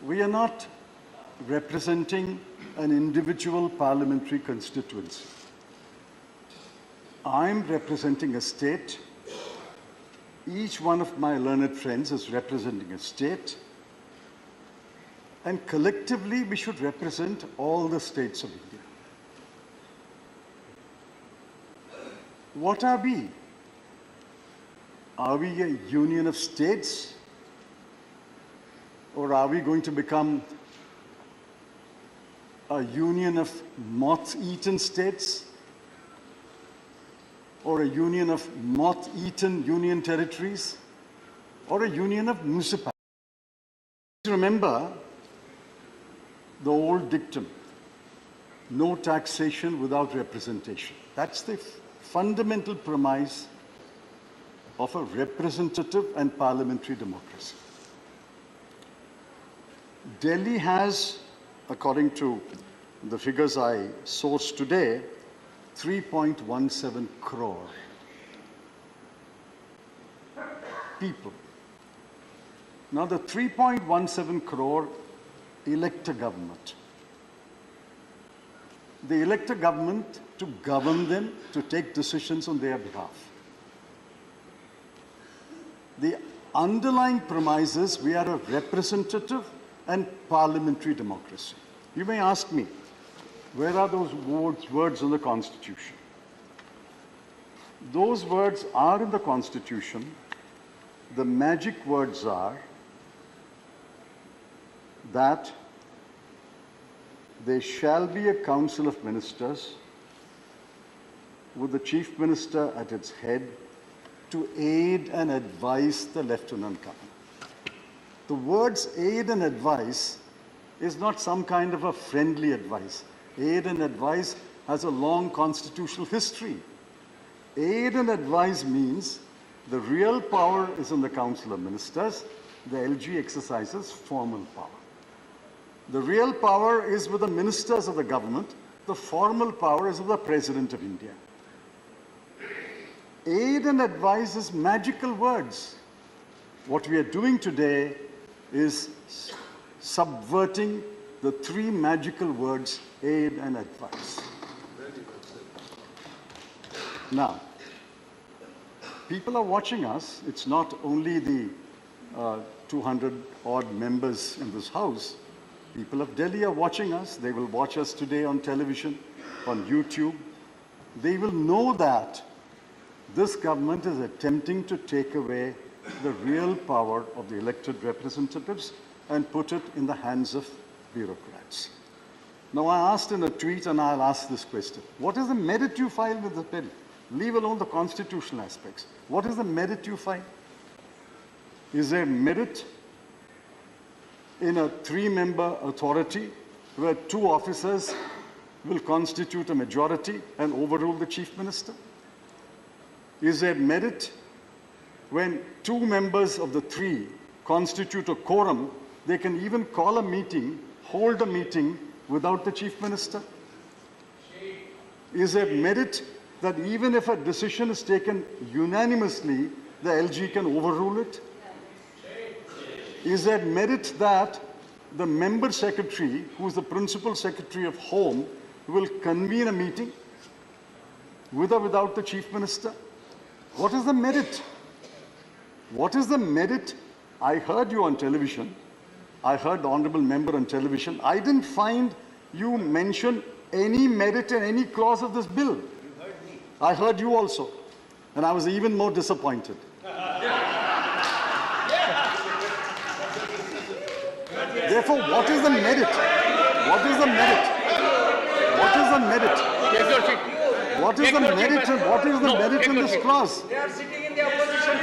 We are not representing an individual parliamentary constituency. I'm representing a state. Each one of my learned friends is representing a state. And collectively, we should represent all the states of India. What are we? Are we a union of states? Or are we going to become a union of moth-eaten states? Or a union of moth-eaten union territories? Or a union of municipalities? Remember the old dictum, no taxation without representation. That's the fundamental premise of a representative and parliamentary democracy. Delhi has, according to the figures I sourced today, 3.17 crore people. Now the 3.17 crore elect a government. They elect a government to govern them, to take decisions on their behalf. The underlying premise is we are a representative and parliamentary democracy. You may ask me, where are those words in the Constitution? Those words are in the Constitution. The magic words are that there shall be a council of ministers with the chief minister at its head to aid and advise the lieutenant governor. The words aid and advise is not some kind of a friendly advice. Aid and advise has a long constitutional history. Aid and advise means the real power is in the Council of Ministers. The LG exercises formal power. The real power is with the ministers of the government. The formal power is with the President of India. Aid and advise is magical words. What we are doing today is subverting the three magical words, aid and advice. Now, people are watching us. It's not only the 200 odd members in this house. People of Delhi are watching us. They will watch us today on television, on YouTube. They will know that this government is attempting to take away the real power of the elected representatives and put it in the hands of bureaucrats. Now, I asked in a tweet, and I'll ask this question. What is the merit you file with the bill? Leave alone the constitutional aspects. What is the merit you file? Is there merit in a three-member authority where two officers will constitute a majority and overrule the chief minister? Is there merit when two members of the three constitute a quorum, they can even call a meeting, hold a meeting without the chief minister? Is there merit that even if a decision is taken unanimously, the LG can overrule it? Is there merit that the member secretary, who is the principal secretary of Home, will convene a meeting with or without the chief minister? What is the merit? What is the merit? I heard you on television. I heard the honorable member on television. I didn't find you mention any merit in any clause of this bill. You heard me. I heard you also. And I was even more disappointed. Therefore, what is the merit? What is the merit? What is the merit? What is the merit? What is the merit in this clause? They are sitting in the opposition.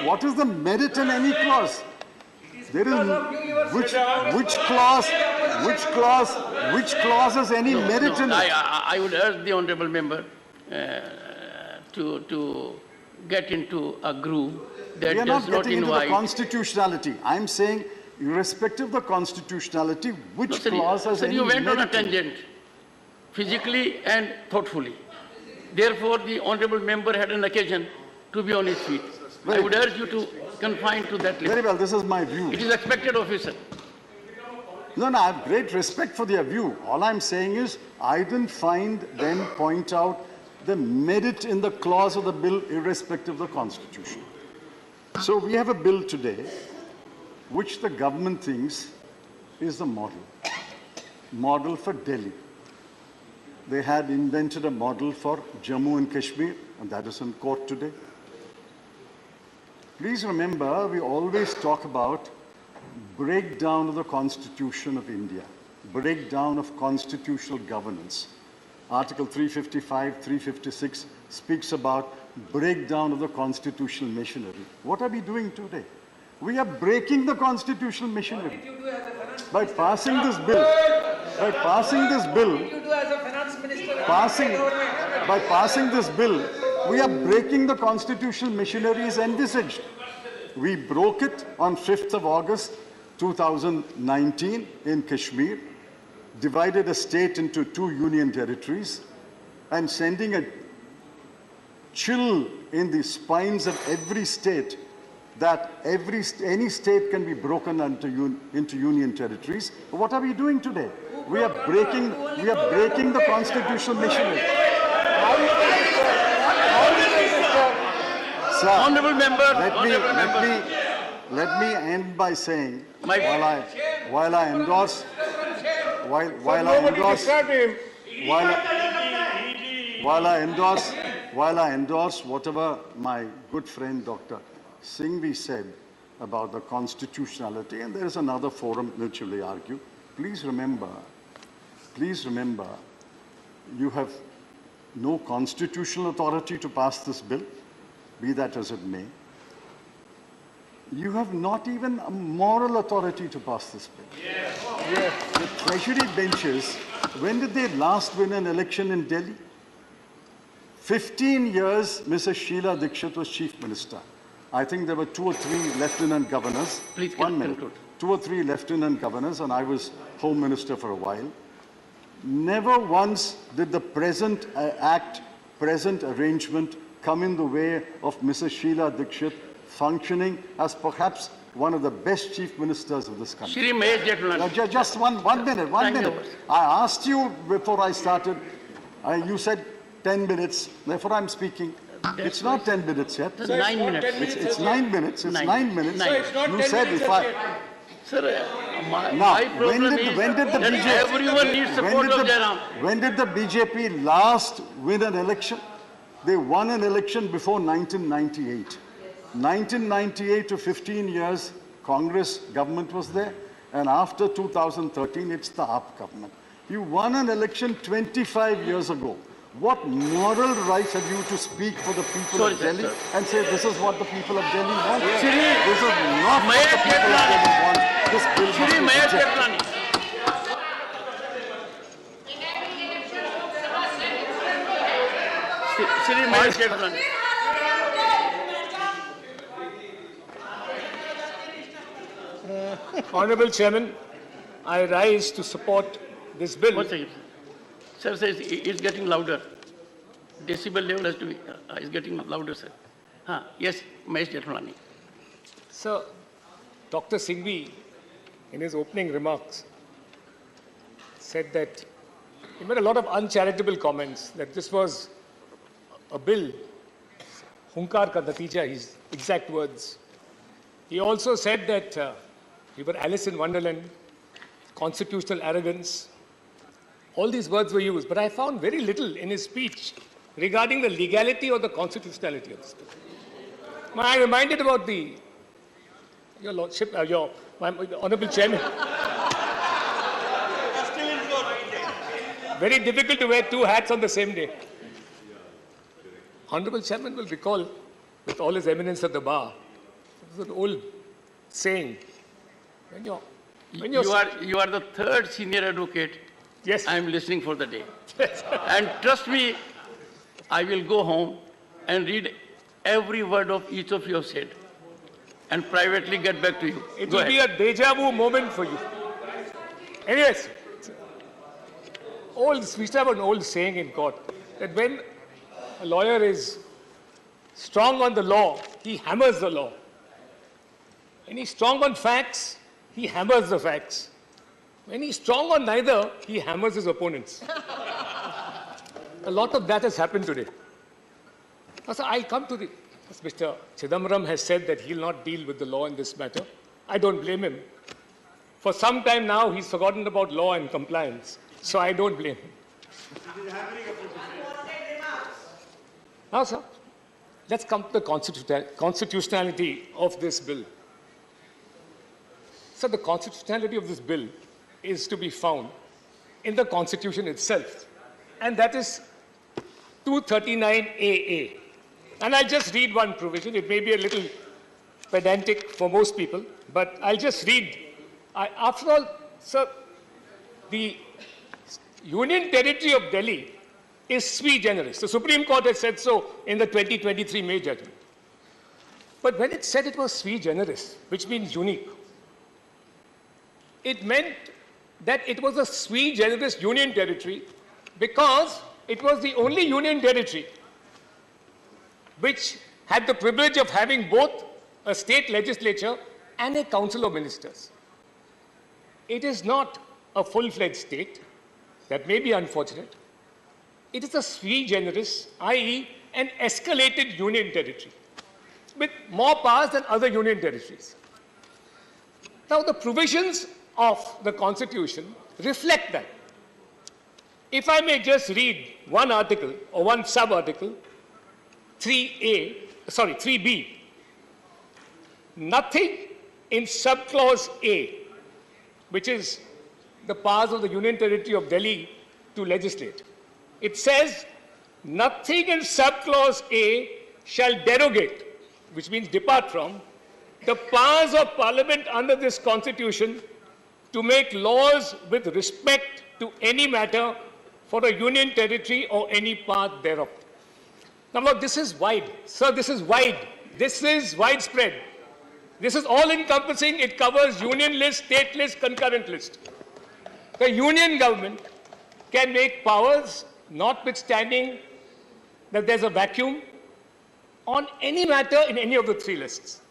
What is the merit in any clause? There is which clause has any merit in it? I would urge the honourable member to get into a groove that We are does not not getting into the invite. constitutionality. I'm saying, irrespective of the constitutionality, which clause has any you went on a merit in it? tangent, physically and thoughtfully. Therefore, the honourable member had an occasion to be on his feet. I would urge you to confined to that Very limit. well, this is my view. It is expected of you, sir. No, I have great respect for their view. All I'm saying is, I didn't find them point out the merit in the clause of the bill irrespective of the Constitution. So we have a bill today which the government thinks is the model for Delhi. They had invented a model for Jammu and Kashmir, and that is in court today. Please remember, we always talk about breakdown of the Constitution of India, breakdown of constitutional governance. Article 355, 356 speaks about breakdown of the constitutional machinery. What are we doing today? We are breaking the constitutional machinery. By passing this bill, by passing this bill, by passing this bill, we are breaking the constitutional machinery as envisaged. We broke it on 5th of August 2019 in Kashmir, divided a state into 2 union territories, and sending a chill in the spines of every state that any state can be broken into union territories. What are we doing today? We are breaking the constitutional machinery. Sir, Honorable member, let me end by saying, My- while I endorse whatever my good friend Dr. Singhvi said about the constitutionality, and there is another forum which will argue, please remember, you have no constitutional authority to pass this bill, be that as it may. You have not even a moral authority to pass this bill. The treasury benches, when did they last win an election in Delhi? 15 years, Mrs. Sheila Dikshit was chief minister. I think there were 2 or 3 lieutenant governors. Please 1 minute. conclude. 2 or 3 lieutenant governors, and I was home minister for a while. Never once did the present present arrangement come in the way of Mrs. Sheila Dikshit functioning as perhaps one of the best chief ministers of this country. Shri Mahesh Jethmalani. Just one minute. Thank you. I asked you before I started, you said 10 minutes, therefore I'm speaking. It's not 10 minutes yet. Sir, 9 minutes. It's 9 minutes. It's 9 minutes. Nine. It's not You 10 said minutes if as I... yet. Sir, my Now, problem is when did the that BJP... everyone needs support of Jairam. When did the BJP last win an election? They won an election before 1998. 1998 to 15 years, Congress government was there. And after 2013, it's the AAP government. You won an election 25 years ago. What moral rights have you to speak for the people of Delhi and say this is what the people of Delhi want? This is not what the people of Delhi want. This bill must Shri be Mahesh rejected. Jethmalani. Shri Mahesh Jethmalani. Honorable Chairman, I rise to support this bill. 1 second. Sir says it's getting louder. Decibel level has to be, is getting louder, sir. Yes, Mahesh Jethmalani. Sir, Dr. Singhvi, in his opening remarks, said that he made a lot of uncharitable comments, that this was a bill, hunkar ka natija, his exact words. He also said that we were Alice in Wonderland, constitutional arrogance. All these words were used, but I found very little in his speech regarding the legality or the constitutionality of this bill. I'm reminded about your Lordship, my Honorable Chairman. Very difficult to wear 2 hats on the same day. Honorable Chairman will recall, with all his eminence at the bar, there's an old saying. You are the 3rd senior advocate. Yes. I am listening for the day. And trust me, I will go home and read every word of each of you have said and privately get back to you. It Go will be ahead. a deja vu moment for you. Anyways, we used to have an old saying in court that when a lawyer is strong on the law, he hammers the law. When he's strong on facts, he hammers the facts. When he's strong on neither, he hammers his opponents. A lot of that has happened today. Now, so I'll come to the... As Mr. Chidambaram has said that he'll not deal with the law in this matter. I don't blame him. For some time now, he's forgotten about law and compliance. So I don't blame him. Now, sir, let's come to the constitutionality of this bill. So the constitutionality of this bill is to be found in the Constitution itself. And that is 239AA. And I'll just read one provision. It may be a little pedantic for most people, but I'll just read. After all, sir, the Union Territory of Delhi is sui generis. The Supreme Court has said so in the 2023 May judgment. But when it said it was sui generis, which means unique, it meant that it was a sui generis Union Territory because it was the only Union Territory which had the privilege of having both a state legislature and a council of ministers. It is not a full-fledged state. That may be unfortunate. It is a sui generis, i.e. an escalated union territory with more powers than other union territories. Now, the provisions of the Constitution reflect that. If I may just read one article or one sub-article, 3B. Nothing in subclause A, which is the powers of the Union Territory of Delhi to legislate. It says, nothing in subclause A shall derogate, which means depart from, the powers of Parliament under this Constitution to make laws with respect to any matter for a Union Territory or any part thereof. Now, look, this is wide. Sir, this is wide. This is widespread. This is all-encompassing. It covers union list, state list, concurrent list. The union government can make powers, notwithstanding that there's a vacuum, on any matter in any of the three lists.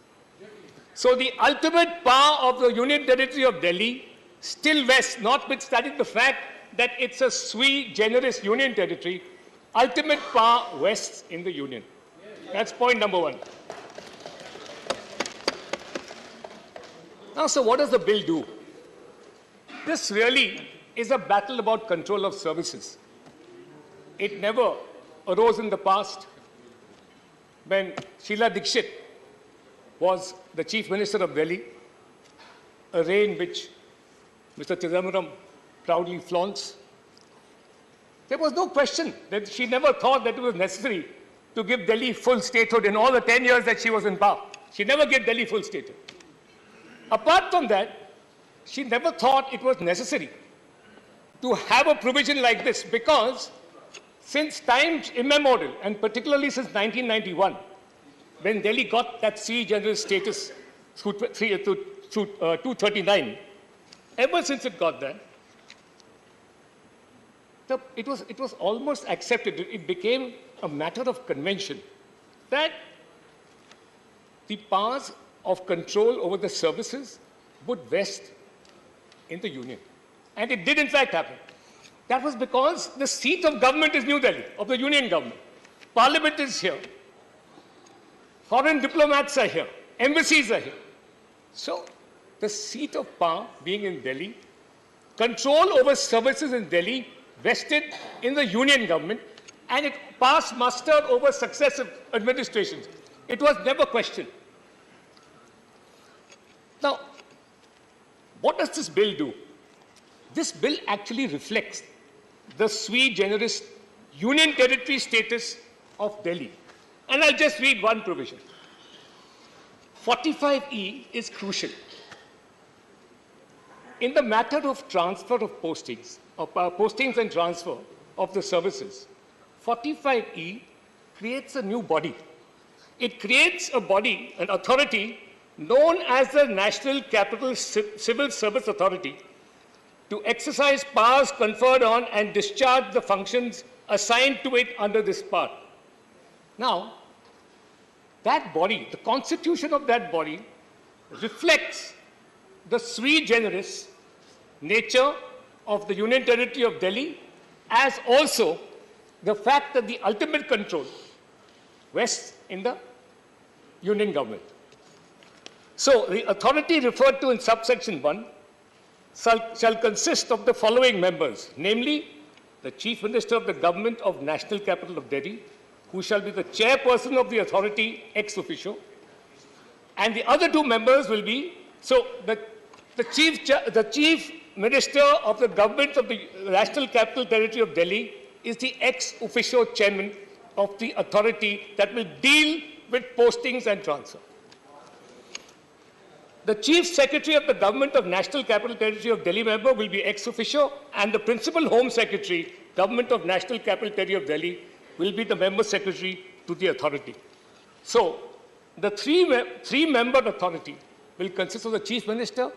So the ultimate power of the Union Territory of Delhi still vests, notwithstanding the fact that it's a sui generis union territory, ultimate power vests in the union. That's point number one. Now, so what does the bill do? This really is a battle about control of services. It never arose in the past when Sheila Dikshit was the Chief Minister of Delhi, a reign which Mr. Chidambaram proudly flaunts. There was no question that she never thought that it was necessary to give Delhi full statehood in all the 10 years that she was in power. She never gave Delhi full statehood. Apart from that, she never thought it was necessary to have a provision like this because since times immemorial, and particularly since 1991, when Delhi got that sui generis status through 239, ever since it got that, it was almost accepted. It became a matter of convention that the powers of control over the services would vest in the union. And it did in fact happen. That was because the seat of government is New Delhi, of the union government. Parliament is here. Foreign diplomats are here. Embassies are here. So the seat of power being in Delhi, control over services in Delhi vested in the union government, and it passed muster over successive administrations. It was never questioned. Now, what does this bill do? This bill actually reflects the sui generis union territory status of Delhi. And I'll just read one provision. 45E is crucial. In the matter of transfer of postings, postings and transfer of the services, 45E creates a new body. It creates a body, an authority, known as the National Capital Civil Service Authority, to exercise powers conferred on and discharge the functions assigned to it under this part. Now, that body, the constitution of that body, reflects the sui generis nature of the Union Territory of Delhi, as also the fact that the ultimate control rests in the Union government. So, the authority referred to in subsection 1 shall consist of the following members, namely, the Chief Minister of the Government of National Capital of Delhi, who shall be the chairperson of the authority ex officio, and the other two members will be, so the Chief Minister of the Government of the National Capital Territory of Delhi is the ex officio chairman of the authority that will deal with postings and transfer. The Chief Secretary of the Government of National Capital Territory of Delhi member will be ex officio, and the Principal Home Secretary, Government of National Capital Territory of Delhi, will be the member secretary to the authority. So, the three-member authority will consist of the Chief Minister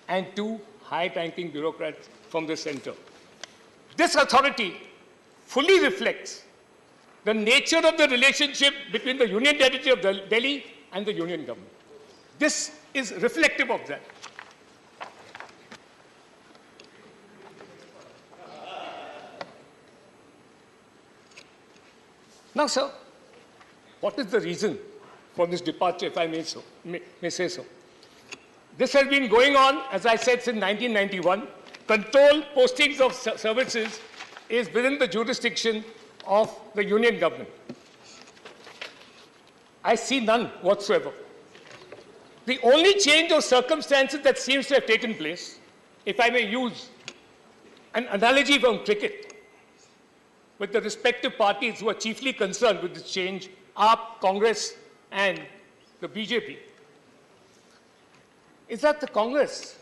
and two high-ranking bureaucrats from the center. This authority fully reflects the nature of the relationship between the Union Territory of Delhi and the Union government. This is reflective of that. Now, sir, what is the reason for this departure, if I may say so? This has been going on, as I said, since 1991. Control postings of services is within the jurisdiction of the Union government. I see none whatsoever. The only change of circumstances that seems to have taken place, if I may use an analogy from cricket, with the respective parties who are chiefly concerned with this change, AAP, Congress, and the BJP, is that the Congress,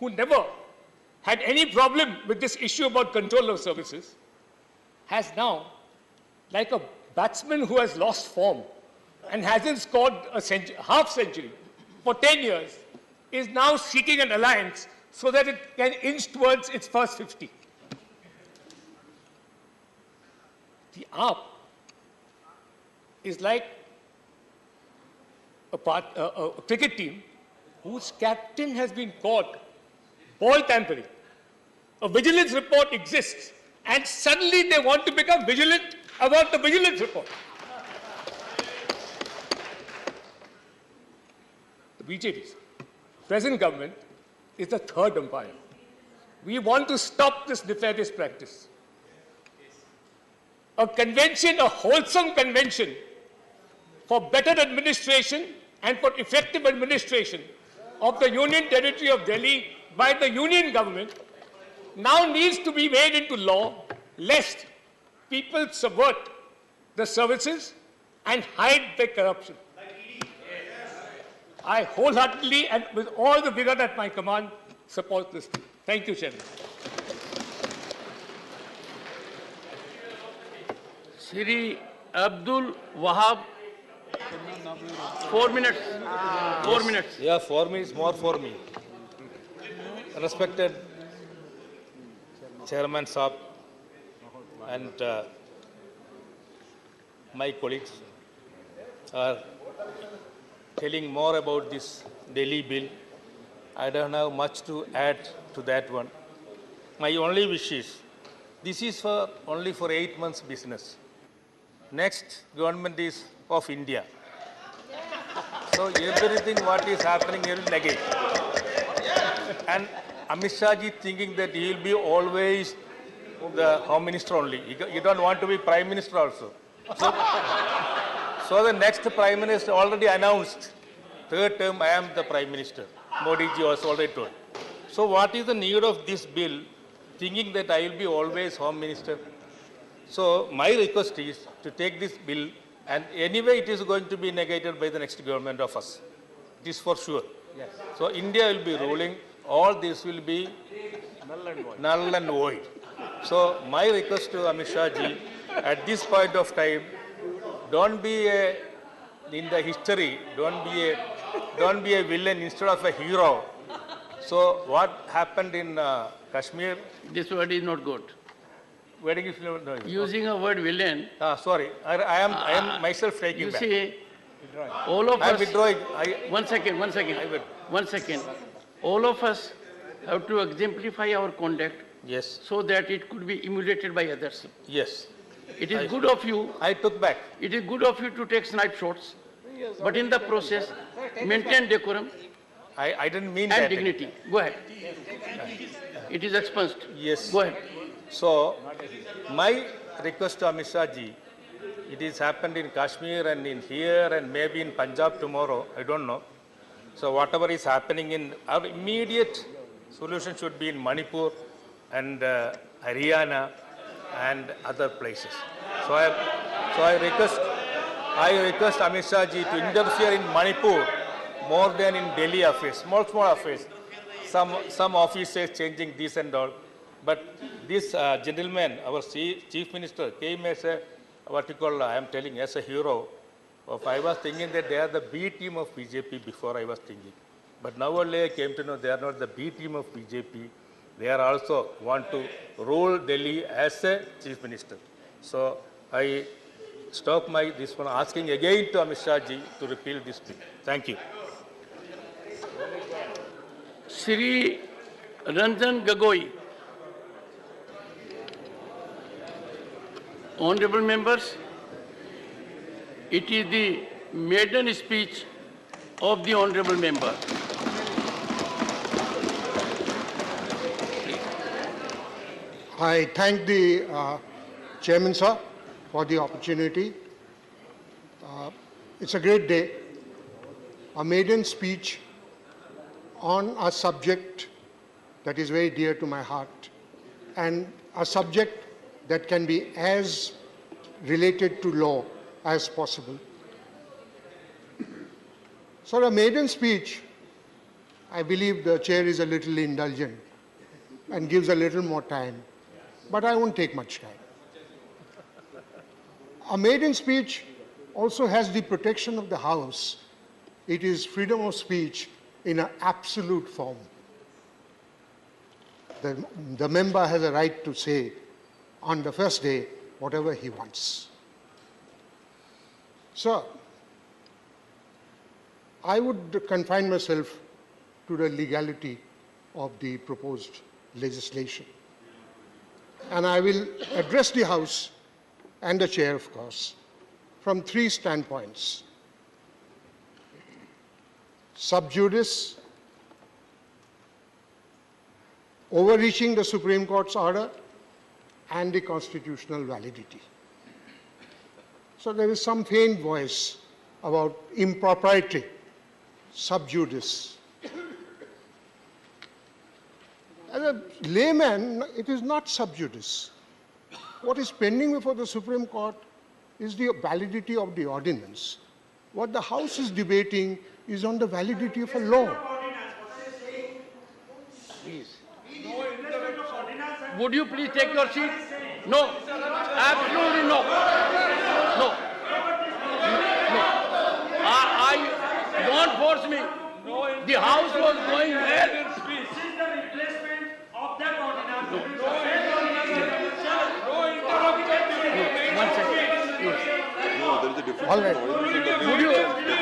who never had any problem with this issue about control of services, has now, like a batsman who has lost form and hasn't scored a half century for 10 years, is now seeking an alliance so that it can inch towards its first 50. The AAP is like a cricket team whose captain has been caught ball tampering. A vigilance report exists, and suddenly they want to become vigilant about the vigilance report. The BJP's present government is the third umpire. We want to stop this nefarious practice. A convention, a wholesome convention for better administration and for effective administration of the Union Territory of Delhi by the Union government now needs to be made into law, lest people subvert the services and hide their corruption. I wholeheartedly and with all the vigor at my command support this. Thank you, Chairman. Shri Abdul Wahab, 4 minutes. 4 minutes. Yeah, 4 minutes more for me. Respected Chairman Saab and my colleagues are telling more about this Delhi bill. I don't have much to add to that one. My only wish is, this is only for 8 months business. Next government is of India. So everything what is happening here will negate. And Amit Shah ji thinking that he will be always the Home Minister only. You don't want to be Prime Minister also. So the next Prime Minister already announced, third term I am the Prime Minister. Modi ji was already told. So what is the need of this bill, thinking that I will be always Home Minister? So my request is to take this bill, and anyway it is going to be negated by the next government of us. It is for sure. Yes. So India will be ruling, all this will be null and void. So my request to Amit Shah ji, at this point of time, don't be in the history, don't be a villain instead of a hero. So what happened in Kashmir? This word is not good. Wedding is no. Using a word villain. Sorry, I am myself taking You back. see, All of I am us. withdrawing. One second. will. 1 second. All of us have to exemplify our conduct Yes. so that it could be emulated by others. Yes. It is good of you. I took back. It is good of you to take snipe shots, but in the process, maintain decorum I didn't mean and that. dignity. Go ahead. It is expunged. Yes. Go ahead. So, my request to Amit Shah ji, it is happened in Kashmir and in here and maybe in Punjab tomorrow, I don't know. So whatever is happening in, our immediate solution should be in Manipur and Haryana and other places. So I request Amit Shah ji to interfere in Manipur more than in Delhi affairs, small affairs. Some officers changing this and all. But this gentleman, our chief minister, came as a, what you call, I am telling, as a hero. I was thinking that they are the B team of BJP before I was thinking. But now only I came to know they are not the B team of BJP. They are also want to rule Delhi as a chief minister. So I stop this one asking again to Amit Shah ji to repeal this bill. Thank you. Sri Ranjan Gagoi. Honorable members, it is the maiden speech of the honorable member. I thank the Chairman, sir, for the opportunity. It's a great day. A maiden speech on a subject that is very dear to my heart and a subject that can be as related to law as possible. So a maiden speech, I believe the chair is a little indulgent and gives a little more time, but I won't take much time. A maiden speech also has the protection of the House. It is freedom of speech in an absolute form. The member has a right to say on the first day whatever he wants. So, I would confine myself to the legality of the proposed legislation. And I will address the House and the Chair, of course, from three standpoints: sub judice, overreaching the Supreme Court's order, and the constitutional validity. So there is some faint voice about impropriety, sub judice. As a layman, it is not sub judice. What is pending before the Supreme Court is the validity of the ordinance. What the House is debating is on the validity of a law. Please. Would you please take your seat? No. Absolutely no. No. No. Don't force me. The House was going well. This is the replacement of that ordinance. One second. No, there is a difference. All right.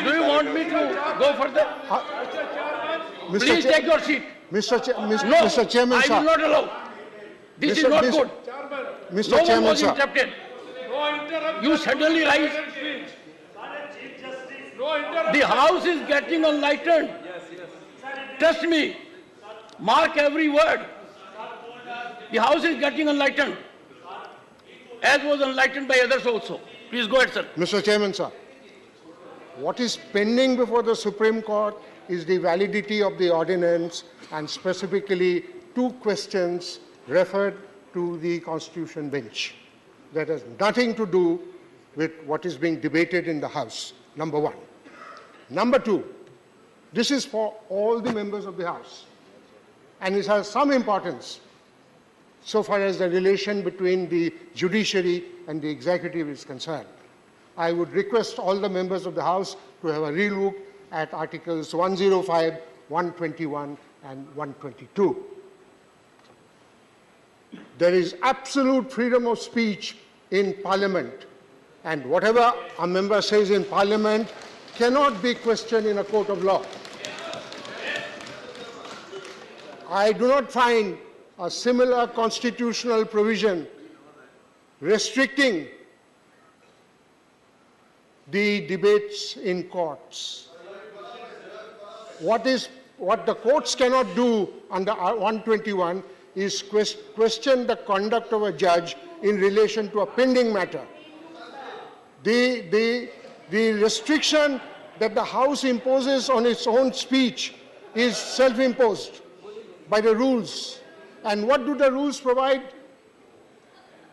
Do you want me to go further? Please take your seat. Mr. Chairman, I sir. will not allow. This is Mr. not Mr. good. Mr. No one Chairman, was sir. interrupted. You suddenly rise. The House is getting enlightened. Trust me. Mark every word. The House is getting enlightened, as was enlightened by others also. Please go ahead, sir. Mr. Chairman, sir. What is pending before the Supreme Court is the validity of the ordinance, and specifically two questions referred to the Constitution bench. That has nothing to do with what is being debated in the House, number one. Number two, this is for all the members of the House, and it has some importance so far as the relation between the judiciary and the executive is concerned. I would request all the members of the House to have a relook at Articles 105, 121, and 122. There is absolute freedom of speech in Parliament, and whatever a member says in Parliament cannot be questioned in a court of law. I do not find a similar constitutional provision restricting the debates in courts. What the courts cannot do under 121 is question the conduct of a judge in relation to a pending matter. The restriction that the House imposes on its own speech is self-imposed by the rules. And what do the rules provide?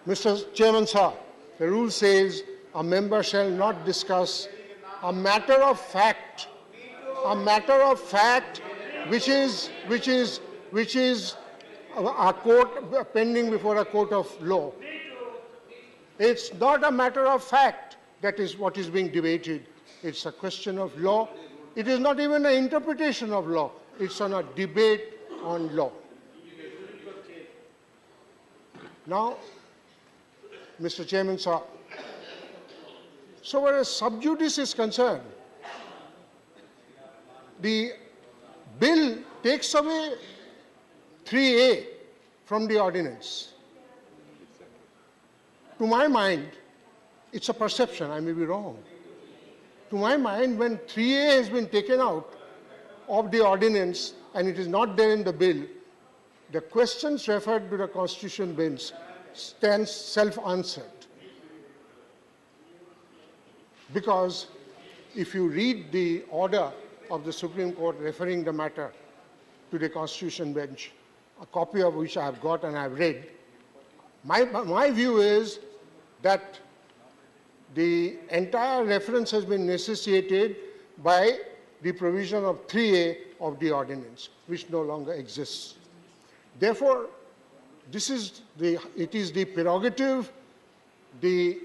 Mr. Chairman, sir, the rule says a member shall not discuss a matter of fact, which is a court pending before a court of law. It's not a matter of fact that is what is being debated. It's a question of law. It is not even an interpretation of law. It's on a debate on law. Now, Mr. Chairman, sir, so where as sub judice is concerned, the bill takes away 3A from the ordinance. To my mind, it's a perception, I may be wrong. To my mind, when 3A has been taken out of the ordinance and it is not there in the bill, the questions referred to the Constitution bench stands self-answered. Because if you read the order of the Supreme Court referring the matter to the Constitution bench, a copy of which I have got and I have read, my view is that the entire reference has been necessitated by the provision of 3A of the ordinance, which no longer exists. Therefore, it is the prerogative, the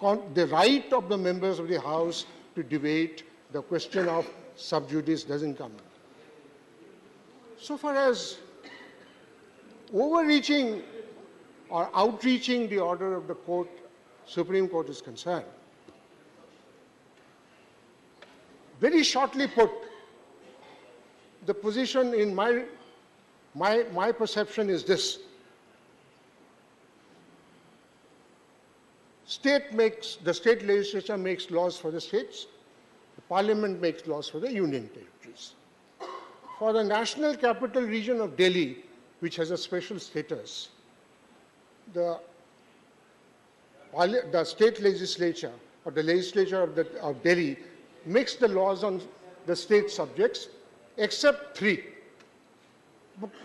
right of the members of the House to debate. The question of sub judice doesn't come. So far as overreaching or outreaching the order of the court, Supreme Court is concerned, very shortly put, the position in my perception is this. The state legislature makes laws for the states, the parliament makes laws for the union territories. For the National Capital Region of Delhi, which has a special status, the state legislature or the legislature of Delhi makes the laws on the state subjects, except 3.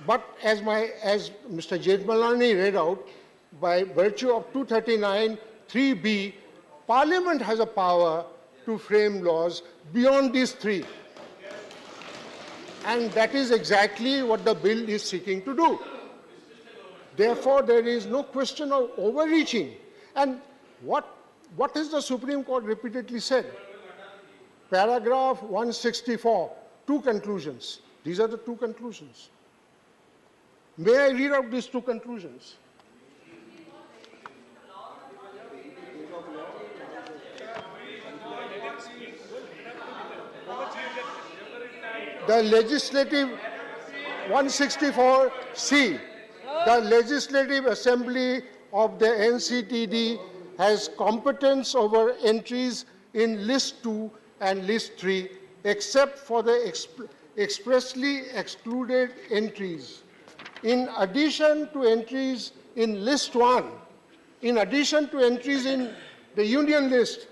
But as Mr. Jethmalani read out, by virtue of 239 3B, Parliament has a power to frame laws beyond these 3. And that is exactly what the bill is seeking to do. Therefore, there is no question of overreaching. And what has the Supreme Court repeatedly said? Paragraph 164, 2 conclusions. These are the 2 conclusions. May I read out these 2 conclusions? The legislative 164C, the Legislative Assembly of the NCTD has competence over entries in List 2 and List 3, except for the expressly excluded entries. In addition to entries in List 1, in addition to entries in the Union List,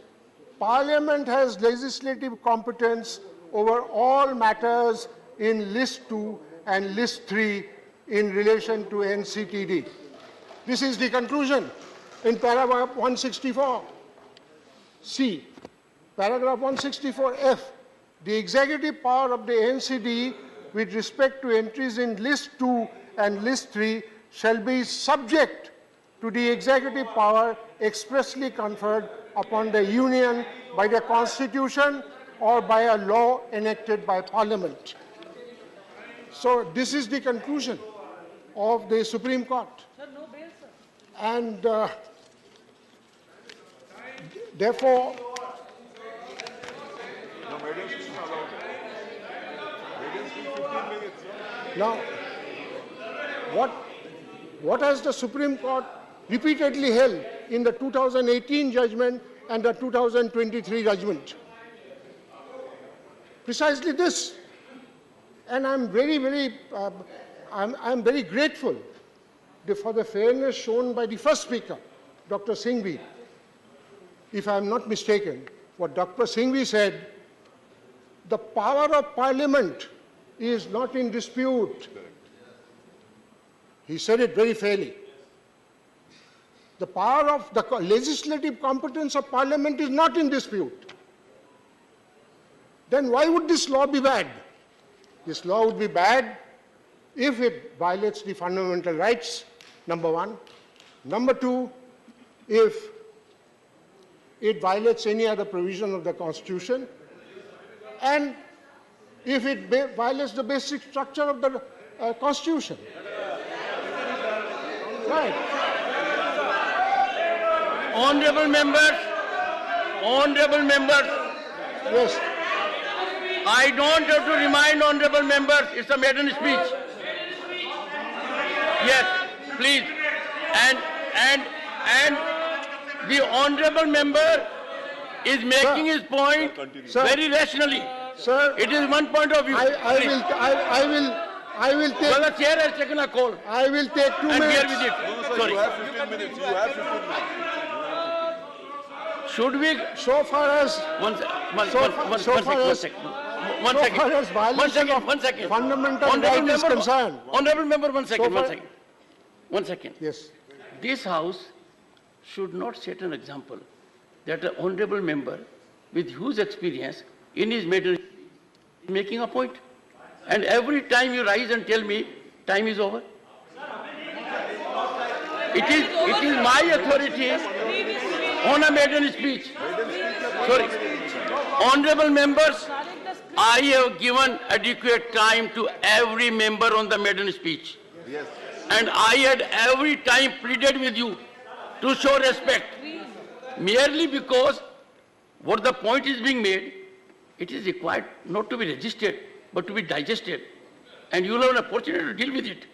Parliament has legislative competence over all matters in List 2 and List 3 in relation to NCTD. This is the conclusion in paragraph 164C. Paragraph 164F, the executive power of the NCD with respect to entries in List 2 and List 3 shall be subject to the executive power expressly conferred upon the Union by the Constitution or by a law enacted by Parliament. So this is the conclusion of the Supreme Court. And therefore, Now, what has the Supreme Court repeatedly held in the 2018 judgment and the 2023 judgment? Precisely this. And I'm very grateful for the fairness shown by the first speaker, Dr. Singhvi. If I'm not mistaken, what Dr. Singhvi said, the power of Parliament is not in dispute. He said it very fairly. The power of the legislative competence of Parliament is not in dispute. Then why would this law be bad? This law would be bad if it violates the fundamental rights, number one. Number two, if it violates any other provision of the Constitution, and if it violates the basic structure of the Constitution. Right. Honorable members, Yes. I don't have to remind honorable members, it's a maiden speech. Yes, please. And the honorable member is making his point very rationally. Sir, it is one point of view. I will take. Well, the chair has taken a call. I will take 2 And minutes. bear with it. No, sir, Sorry. you have 15 minutes. You have 15 minutes. Should we? So far as One second. fundamental Honorable right is member, concerned. Honorable member, one So far- second. One second. Yes. This House should not set an example that an honorable member with huge experience in his matter is making a point. And every time you rise and tell me, time is over. It is my authority on a maiden speech. Sorry. Honorable members, I have given adequate time to every member on the maiden speech. Yes. And I had every time pleaded with you to show respect. Merely because what the point is being made, it is required not to be registered, but to be digested. And you will have an opportunity to deal with it.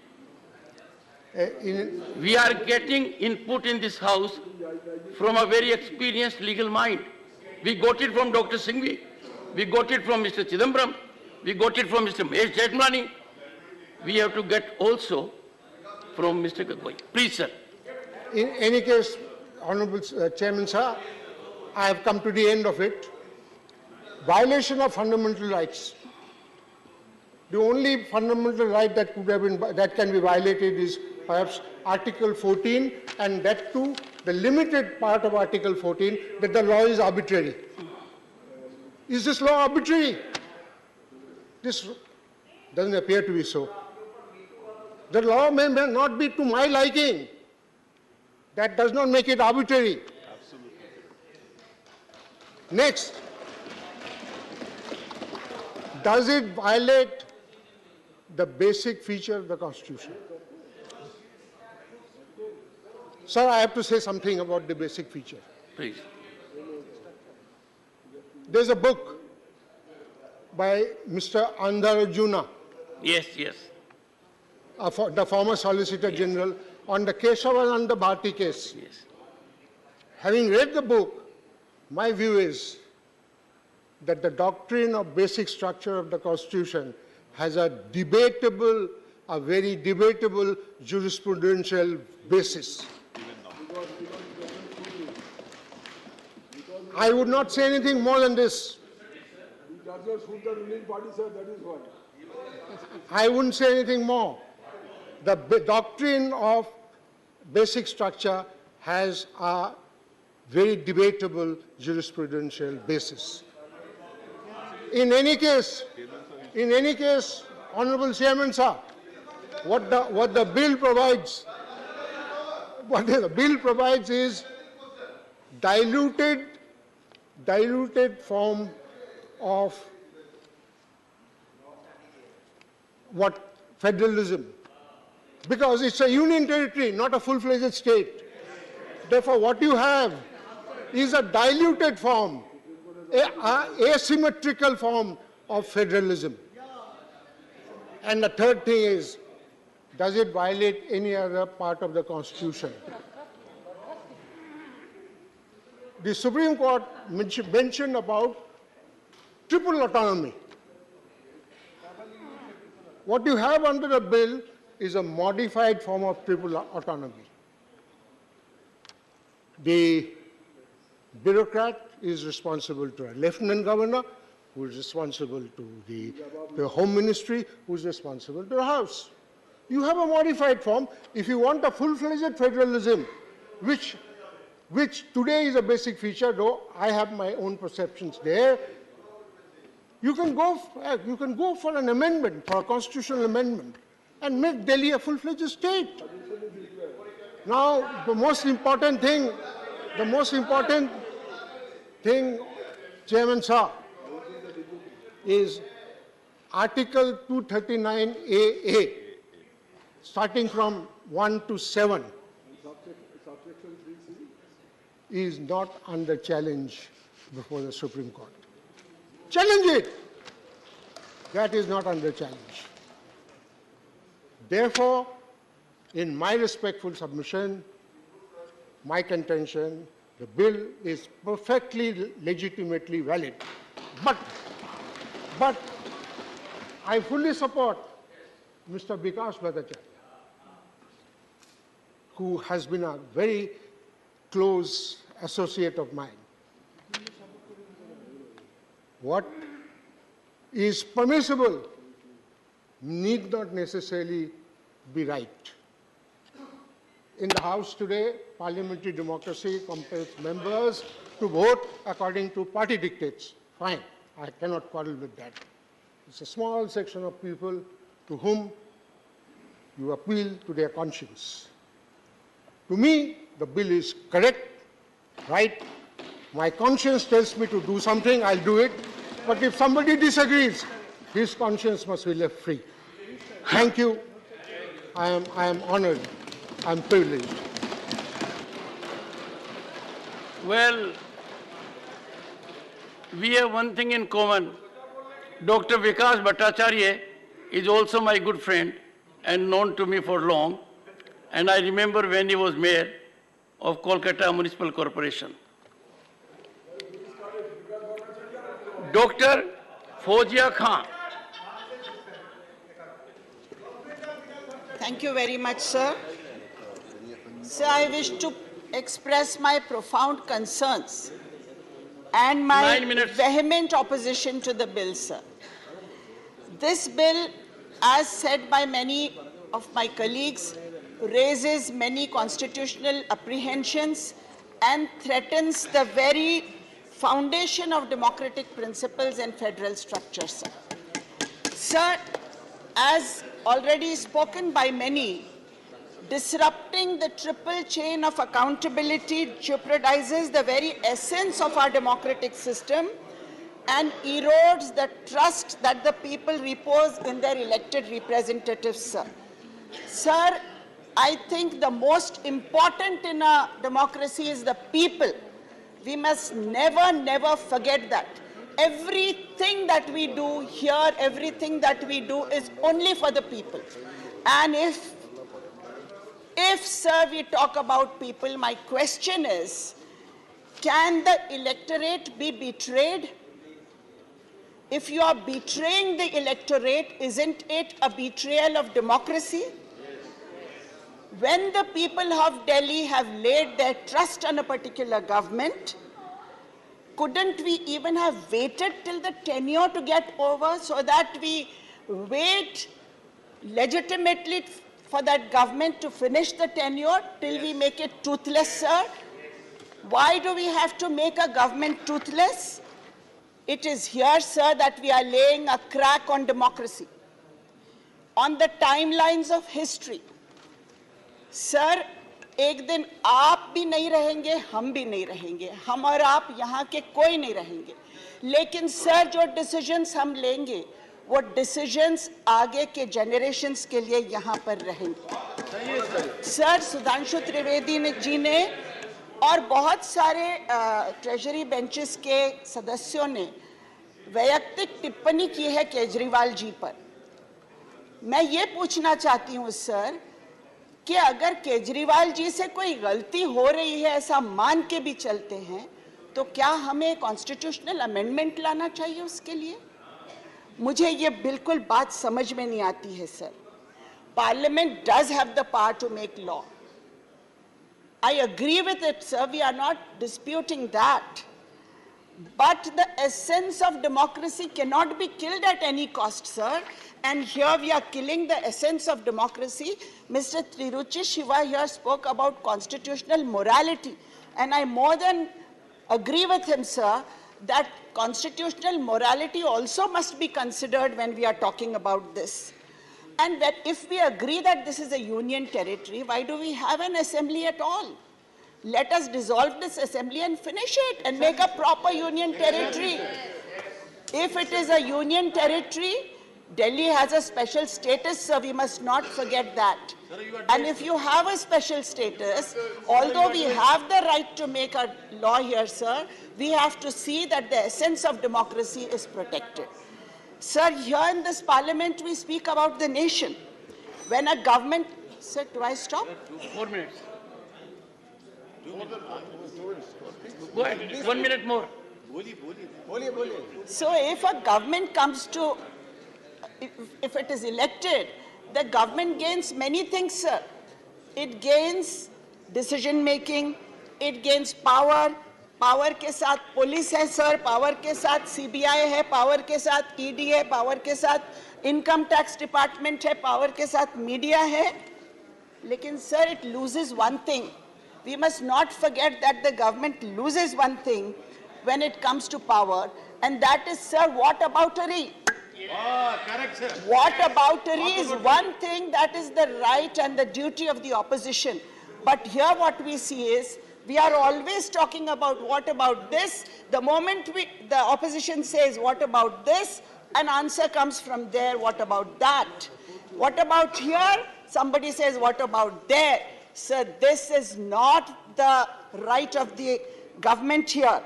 We are getting input in this House from a very experienced legal mind. We got it from Dr. Singhvi. We got it from Mr. Chidambaram. We got it from Mr. Mahesh Jethmalani. We have to get also from Mr. Gagoi. Please, sir. In any case, Honorable Chairman, sir, I have come to the end of it. Violation of fundamental rights. The only fundamental right that can be violated is perhaps Article 14, and that too, the limited part of Article 14, that the law is arbitrary. Is this law arbitrary? This doesn't appear to be so. The law may not be to my liking. That does not make it arbitrary. Absolutely. Next, does it violate the basic feature of the Constitution? Sir, I have to say something about the basic feature. Please. There's a book by Mr. Andharajuna, Yes. the former Solicitor General, on the Keshavananda Bharti case. Yes. Having read the book, my view is that the doctrine of basic structure of the Constitution has a very debatable jurisprudential basis. I would not say anything more than this. I wouldn't say anything more. The doctrine of basic structure has a very debatable jurisprudential basis. In any case, Honorable Chairman, sir, what the bill provides is diluted form of what federalism, because it's a union territory, not a full-fledged state. Therefore, what you have is a diluted form, an asymmetrical form of federalism. And the third thing is, does it violate any other part of the Constitution? The Supreme Court mentioned about triple autonomy. What you have under the bill is a modified form of triple autonomy. The bureaucrat is responsible to a lieutenant governor, who is responsible to the Home Ministry, who is responsible to the House. You have a modified form. If you want a full-fledged federalism, which today is a basic feature, though I have my own perceptions there, you can go for an amendment, for a constitutional amendment, and make Delhi a full-fledged state. Now, the most important thing, Chairman Sir, is Article 239AA, starting from 1 to 7, is not under challenge before the Supreme Court. Challenge it. That is not under challenge. Therefore, in my respectful submission, my contention, the bill is perfectly legitimately valid. But I fully support Mr. Vikas Bhattacharya, who has been a very close associate of mine. What is permissible need not necessarily be right. In the House today, parliamentary democracy compels members to vote according to party dictates. Fine, I cannot quarrel with that. It's a small section of people to whom you appeal to their conscience. To me, the bill is correct, right? My conscience tells me to do something, I'll do it. But if somebody disagrees, his conscience must be left free. Thank you. I am honored. I'm privileged. Well, we have one thing in common. Dr. Vikas Bhattacharya is also my good friend and known to me for long. And I remember when he was mayor of Kolkata Municipal Corporation. Dr. Fozia Khan. Thank you very much, sir. Sir, I wish to express my profound concerns and my vehement opposition to the bill, sir. This bill, as said by many of my colleagues, raises many constitutional apprehensions and threatens the very foundation of democratic principles and federal structure, sir. Sir, as already spoken by many, disrupting the triple chain of accountability jeopardizes the very essence of our democratic system and erodes the trust that the people repose in their elected representatives, sir. Sir, I think the most important in a democracy is the people. We must never, never forget that. Everything that we do here, everything that we do is only for the people. And if, sir, we talk about people, my question is, can the electorate be betrayed? If you are betraying the electorate, isn't it a betrayal of democracy? When the people of Delhi have laid their trust on a particular government, couldn't we even have waited till the tenure to get over so that we wait legitimately for that government to finish the tenure till we make it toothless, sir? Why do we have to make a government toothless? It is here, sir, that we are laying a crack on democracy. On the timelines of history, sir, एक दिन आप भी नहीं रहेंगे, हम भी नहीं रहेंगे, हम और आप यहाँ के कोई नहीं रहेंगे, लेकिन सर जो डिसीजंस हम लेंगे वो डिसीजंस आगे के जनरेशंस के लिए यहाँ पर रहेंगे। सर, सुधांशु त्रिवेदी जी ने और बहुत सारे ट्रेजरी बेंचेस के सदस्यों ने वैयक्तिक टिप्पणी की है केजरीवाल जी पर। मैं ये पूछना चाहती हूँ सर कि अगर केजरीवाल जी से कोई गलती हो रही है ऐसा मान के भी चलते हैं तो क्या हमें कॉन्स्टिट्यूशनल अमेंडमेंट लाना चाहिए उसके लिए? मुझे ये बिल्कुल बात समझ में नहीं आती है sir. Parliament does have the power to make law. I agree with it, sir. We are not disputing that. But the essence of democracy cannot be killed at any cost, sir. And here we are killing the essence of democracy. Mr. Tiruchi Shiva here spoke about constitutional morality. And I more than agree with him, sir, that constitutional morality also must be considered when we are talking about this. And that if we agree that this is a union territory, why do we have an assembly at all? Let us dissolve this assembly and finish it and make a proper union territory. If it is a union territory, Delhi has a special status, sir. We must not forget that. And if you have a special status, although we have the right to make a law here, sir, we have to see that the essence of democracy is protected. Sir, here in this parliament, we speak about the nation. When a government, sir, do I stop? 4 minutes. Go ahead, 1 minute more. So if a government comes to, if it is elected, the government gains many things, sir. It gains decision making, it gains power. Power के साथ police है sir, power के साथ CBI है, power के साथ ED है, power के साथ इनकम टैक्स डिपार्टमेंट है, पावर के साथ मीडिया है. लेकिन sir, it loses one thing. We must not forget that the government loses one thing when it comes to power, and that is, sir, whataboutery. Oh, correct, sir. Whataboutery is one thing that is the right and the duty of the opposition. But here what we see is, we are always talking about what about this. The moment the opposition says what about this, an answer comes from there, what about that? What about here? Somebody says what about there? Sir, this is not the right of the government here.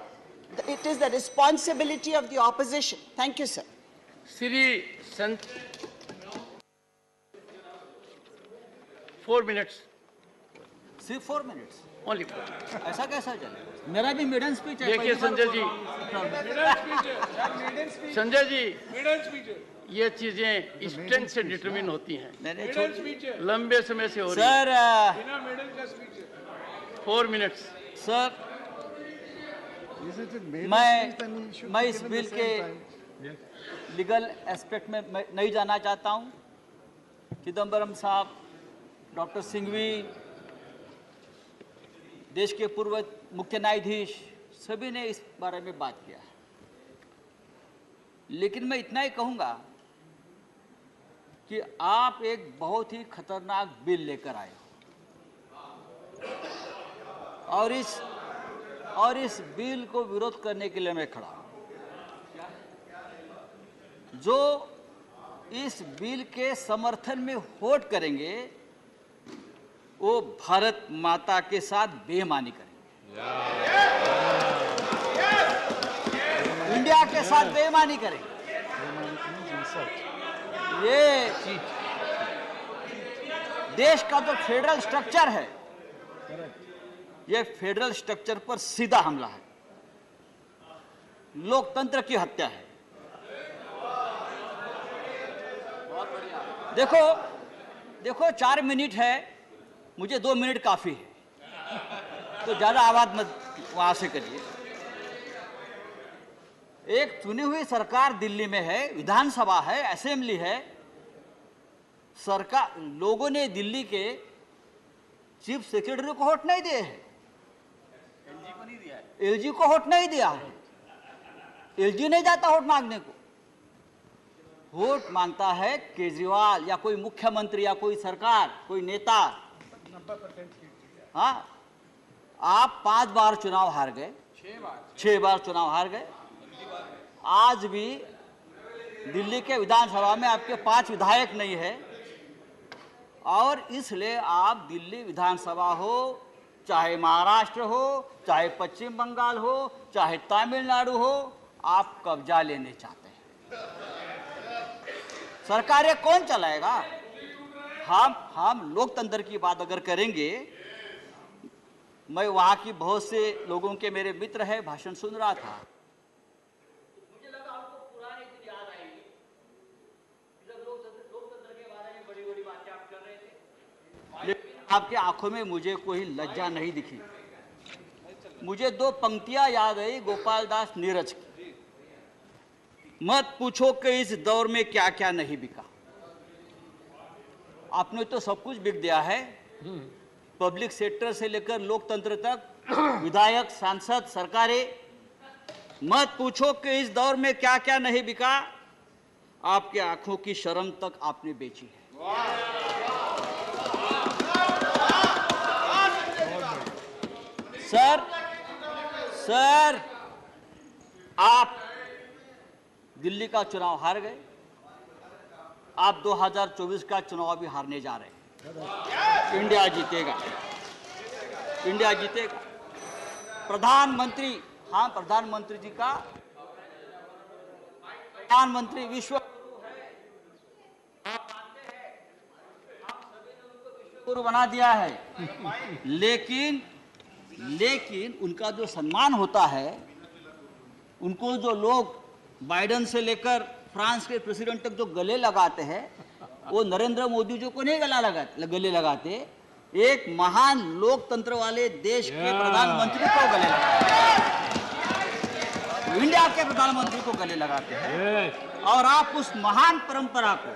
It is the responsibility of the opposition. Thank you, sir. Sri 4 minutes. सिर्फ 4 minutes Only. ऐसा कैसा चले? मेरा भी मिडन speech है। देखिए संजय जी, संजय जी, ये चीजें स्ट्रेंथ से डिटरमिन होती हैं, लंबे समय से हो रही हैं। Sir 4 minutes. सर मैं इस बिल के लीगल एस्पेक्ट में नहीं जाना चाहता हूं। चिदम्बरम साहब, डॉक्टर सिंघवी, देश के पूर्व मुख्य न्यायाधीश, सभी ने इस बारे में बात किया। लेकिन मैं इतना ही कहूंगा कि आप एक बहुत ही खतरनाक बिल लेकर आए हो और इस बिल को विरोध करने के लिए मैं खड़ा हूं। जो इस बिल के समर्थन में वोट करेंगे वो भारत माता के साथ बेईमानी करेंगे, इंडिया के साथ बेईमानी करेंगे। ये देश का जो फेडरल स्ट्रक्चर है, ये फेडरल स्ट्रक्चर पर सीधा हमला है, लोकतंत्र की हत्या है। देखो 4 मिनट है, मुझे 2 मिनट काफी है, तो ज्यादा आवाज मत वहां से करिए। एक चुनी हुई सरकार दिल्ली में है, विधानसभा है, असेंबली है। सरकार, लोगों ने दिल्ली के चीफ सेक्रेटरी को वोट नहीं दिए हैं, एलजी को वोट नहीं दिया है। एलजी नहीं जाता वोट मांगने को, वोट मांगता है केजरीवाल या कोई मुख्यमंत्री या कोई सरकार, कोई नेता। हाँ, आप 5 बार चुनाव हार गए, 6 बार चुनाव हार गए। आज भी दिल्ली के विधानसभा में आपके 5 विधायक नहीं है, और इसलिए आप दिल्ली विधानसभा हो, चाहे महाराष्ट्र हो, चाहे पश्चिम बंगाल हो, चाहे तमिलनाडु हो, आप कब्जा लेने चाहते हैं। सरकारें कौन चलाएगा? हम लोकतंत्र की बात अगर करेंगे, मैं वहां की बहुत से लोगों के मेरे मित्र हैं, भाषण सुन रहा था, मुझे लगा उनको पुरानी दिन याद आएगी जब लोकतंत्र के बारे में बड़ी बड़ी बातें आप कर रहे थे, लेकिन आपकी आंखों में मुझे कोई लज्जा नहीं दिखी। मुझे दो पंक्तियां याद आई गोपाल दास नीरज की, मत पूछो कि इस दौर में क्या क्या नहीं बिका। आपने तो सब कुछ बिक दिया है, पब्लिक सेक्टर से लेकर लोकतंत्र तक, विधायक, सांसद, सरकारें। मत पूछो कि इस दौर में क्या क्या नहीं बिका, आपके आंखों की शर्म तक आपने बेची है। सर, आप दिल्ली का चुनाव हार गए, आप 2024 का चुनाव भी हारने जा रहे हैं। इंडिया जीतेगा, इंडिया जीतेगा। प्रधानमंत्री, हाँ, प्रधानमंत्री जी का, प्रधानमंत्री विश्व गुरु बना दिया है, लेकिन उनका जो सम्मान होता है, उनको जो लोग बाइडेन से लेकर फ्रांस के प्रेसिडेंट तक जो गले लगाते हैं, वो नरेंद्र मोदी जी को नहीं गले लगाते, एक महान लोकतंत्र वाले देश के प्रधानमंत्री को गले लगाते हैं, इंडिया के प्रधानमंत्री को गले लगाते हैं। और आप उस महान परंपरा को,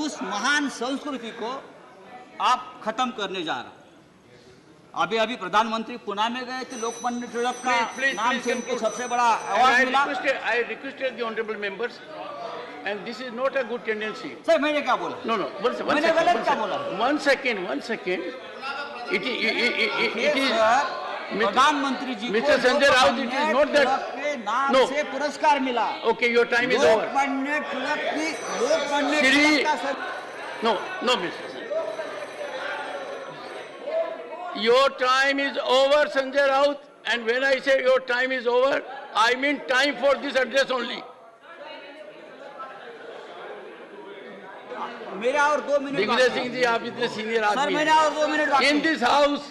उस महान संस्कृति को आप खत्म करने जा रहे हैं। अभी प्रधानमंत्री पुणे में गए थे, लोकमान्य तिलक का नाम से उनको सबसे बड़ा अवार्ड मिला। I requested the honorable members, and this is not a good tendency. Sir, मैंने क्या बोला? No, मैंने गलत क्या बोला? One second. It is प्रधानमंत्री जी को Mr. Sanjay Raut, it is not that के नाम से पुरस्कार मिला। Okay, your time is over. Lokmanya Tilak का No, Mr. Your time is over, Sanjay Raut, and when I say your time is over, I mean time for this address only. मेरा और 2 minute Digvijay Singh ji, आप इतने सीनियर आदमी हैं। सर, मेरा और 2 minute बाकी। In this house,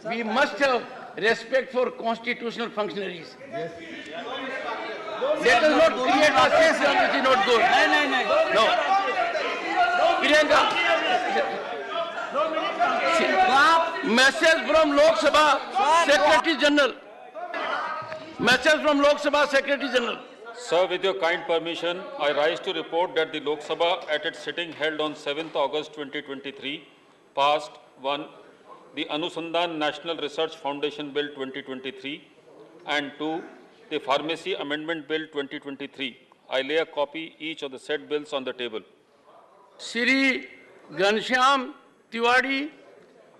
we must have respect for constitutional functionaries. Let us not create a system which is not good. नहीं। No. Priyanka. Message from Lok Sabha Secretary General. Message from Lok Sabha Secretary General. Sir, with your kind permission, I rise to report that the Lok Sabha at its sitting held on 7th August 2023 passed 1. The Anusandhan National Research Foundation Bill 2023 and 2. The Pharmacy Amendment Bill 2023. I lay a copy each of the said bills on the table. Shri Ghanshyam Tiwari,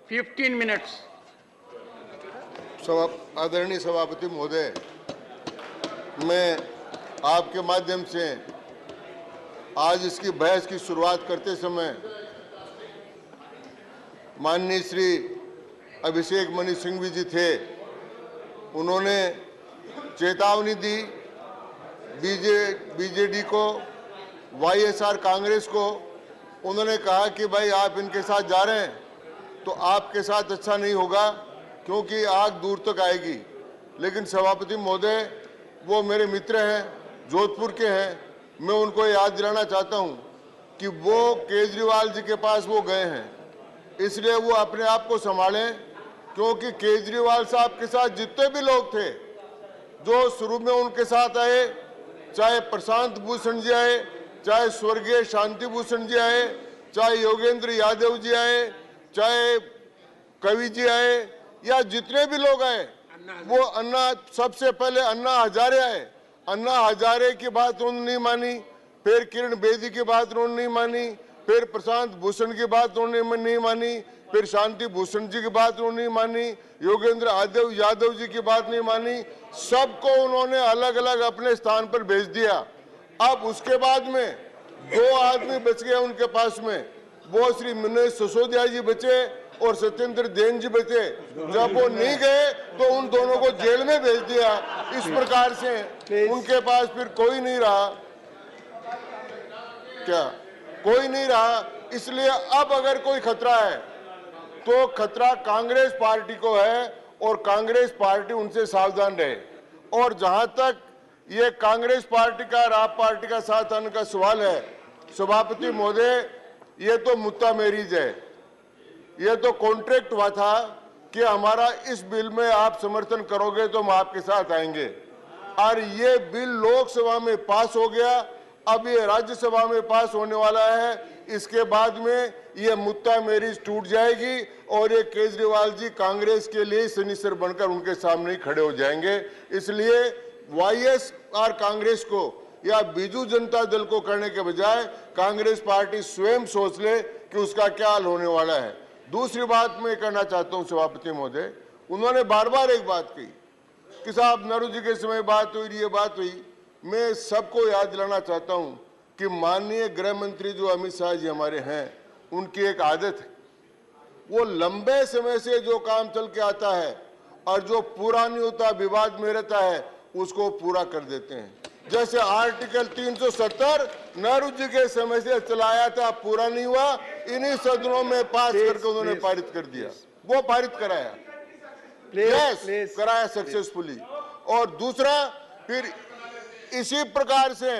15 minutes. आदरणीय सभापति महोदय, मैं आपके माध्यम से आज इसकी बहस की शुरुआत करते समय माननीय श्री अभिषेक मनु सिंघवी जी थे, उन्होंने चेतावनी दी बीजेडी को, वाईएसआर कांग्रेस को। उन्होंने कहा कि भाई आप इनके साथ जा रहे हैं तो आपके साथ अच्छा नहीं होगा, क्योंकि आग दूर तक आएगी। लेकिन सभापति महोदय, वो मेरे मित्र हैं, जोधपुर के हैं, मैं उनको याद दिलाना चाहता हूं कि वो केजरीवाल जी के पास वो गए हैं, इसलिए वो अपने आप को संभालें, क्योंकि केजरीवाल साहब के साथ जितने भी लोग थे जो शुरू में उनके साथ आए, चाहे प्रशांत भूषण जी आए, चाहे स्वर्गीय शांति भूषण जी आए, चाहे योगेंद्र यादव जी आए, चाहे कवि जी आए, या जितने भी लोग आए, वो सबसे पहले अन्ना हजारे आए। अन्ना हजारे की बात उन्होंने नहीं मानी, फिर किरण बेदी की बात उन्होंने नहीं मानी, फिर प्रशांत भूषण की बात उन्होंने नहीं मानी, फिर शांति भूषण जी की बात उन्होंने नहीं मानी, योगेंद्र यादव जी की बात नहीं मानी। सबको उन्होंने अलग अलग अपने स्थान पर भेज दिया। अब उसके बाद में 2 आदमी बच गए उनके पास में, वो श्री मनोज सिसोदिया जी बचे और सत्येंद्र जैन जी बचे। जब वो नहीं गए तो उन दोनों को जेल में भेज दिया। इस प्रकार से उनके पास फिर कोई नहीं रहा। क्या? कोई नहीं रहा। इसलिए अब अगर कोई खतरा है तो खतरा कांग्रेस पार्टी को है और कांग्रेस पार्टी उनसे सावधान रहे। और जहां तक ये कांग्रेस पार्टी का और आप पार्टी का साथ आने का सवाल है, सभापति महोदय, ये तो मुद्दा मेरीज है। ये तो कॉन्ट्रैक्ट हुआ था कि हमारा इस बिल में आप समर्थन करोगे तो हम आपके साथ आएंगे, और ये बिल लोकसभा में पास हो गया। अब ये राज्यसभा में पास होने वाला है। इसके बाद में ये मुद्दा मेरीज टूट जाएगी और ये केजरीवाल जी कांग्रेस के लिए सनीसर बनकर उनके सामने ही खड़े हो जाएंगे। इसलिए वाईएसआर कांग्रेस को या बीजू जनता दल को करने के बजाय कांग्रेस पार्टी स्वयं सोच ले कि उसका क्या हाल होने वाला है। दूसरी बात मैं करना चाहता हूं सभापति महोदय, उन्होंने बार बार एक बात कही कि साहब नेहरू जी के समय बात हुई, ये बात हुई। मैं सबको याद दिलाना चाहता हूं कि माननीय गृह मंत्री जो अमित शाह जी हमारे हैं, उनकी एक आदत है, वो लंबे समय से जो काम चल के आता है और जो पूरा नहीं होता, विवाद में रहता है, उसको पूरा कर देते हैं। जैसे आर्टिकल 370 नेहरू जी के समय से चलाया था, पूरा नहीं हुआ, इन्हीं सदनों में पास करके उन्होंने पारित कर दिया। वो पारित कराया, कराया सक्सेसफुली। और दूसरा, फिर इसी प्रकार से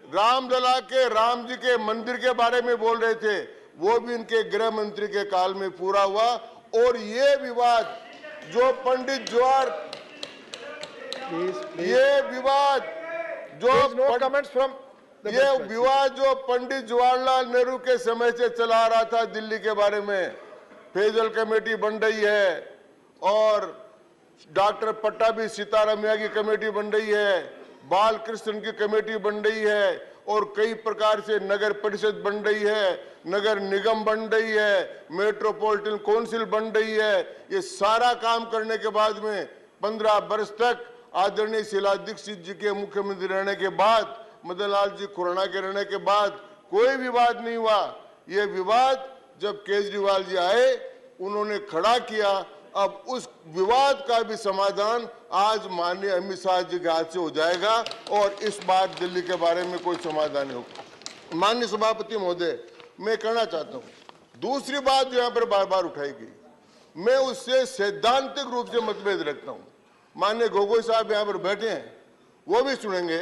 रामलला के, राम जी के मंदिर के बारे में बोल रहे थे, वो भी इनके गृह मंत्री के काल में पूरा हुआ। और ये विवाद जो पंडित जवाहर, ये विवाद जो ये विवाद जो पंडित जवाहरलाल नेहरू के समय से चला रहा था दिल्ली के बारे में, फेजल कमेटी बन रही है और डॉक्टर पट्टाभी सीतारामैया की कमेटी बन रही है, बाल कृष्ण की कमेटी बन रही है, और कई प्रकार से नगर परिषद बन रही है, नगर निगम बन रही है, मेट्रोपॉलिटन काउंसिल बन रही है। ये सारा काम करने के बाद में 15 वर्ष तक आदरणीय शीला दीक्षित जी के मुख्यमंत्री रहने के बाद, मदन लाल जी खुराना के रहने के बाद कोई विवाद नहीं हुआ। ये विवाद जब केजरीवाल जी आए, उन्होंने खड़ा किया। अब उस विवाद का भी समाधान आज माननीय अमित शाह जी के हाथ से हो जाएगा और इस बार दिल्ली के बारे में कोई समाधान नहीं होगा। माननीय सभापति महोदय, मैं कहना चाहता हूं, दूसरी बात जो यहाँ पर बार बार उठाई गई, मैं उससे सैद्धांतिक रूप से मतभेद रखता हूं। माननीय गोगोई साहब यहाँ पर बैठे हैं, वो भी सुनेंगे,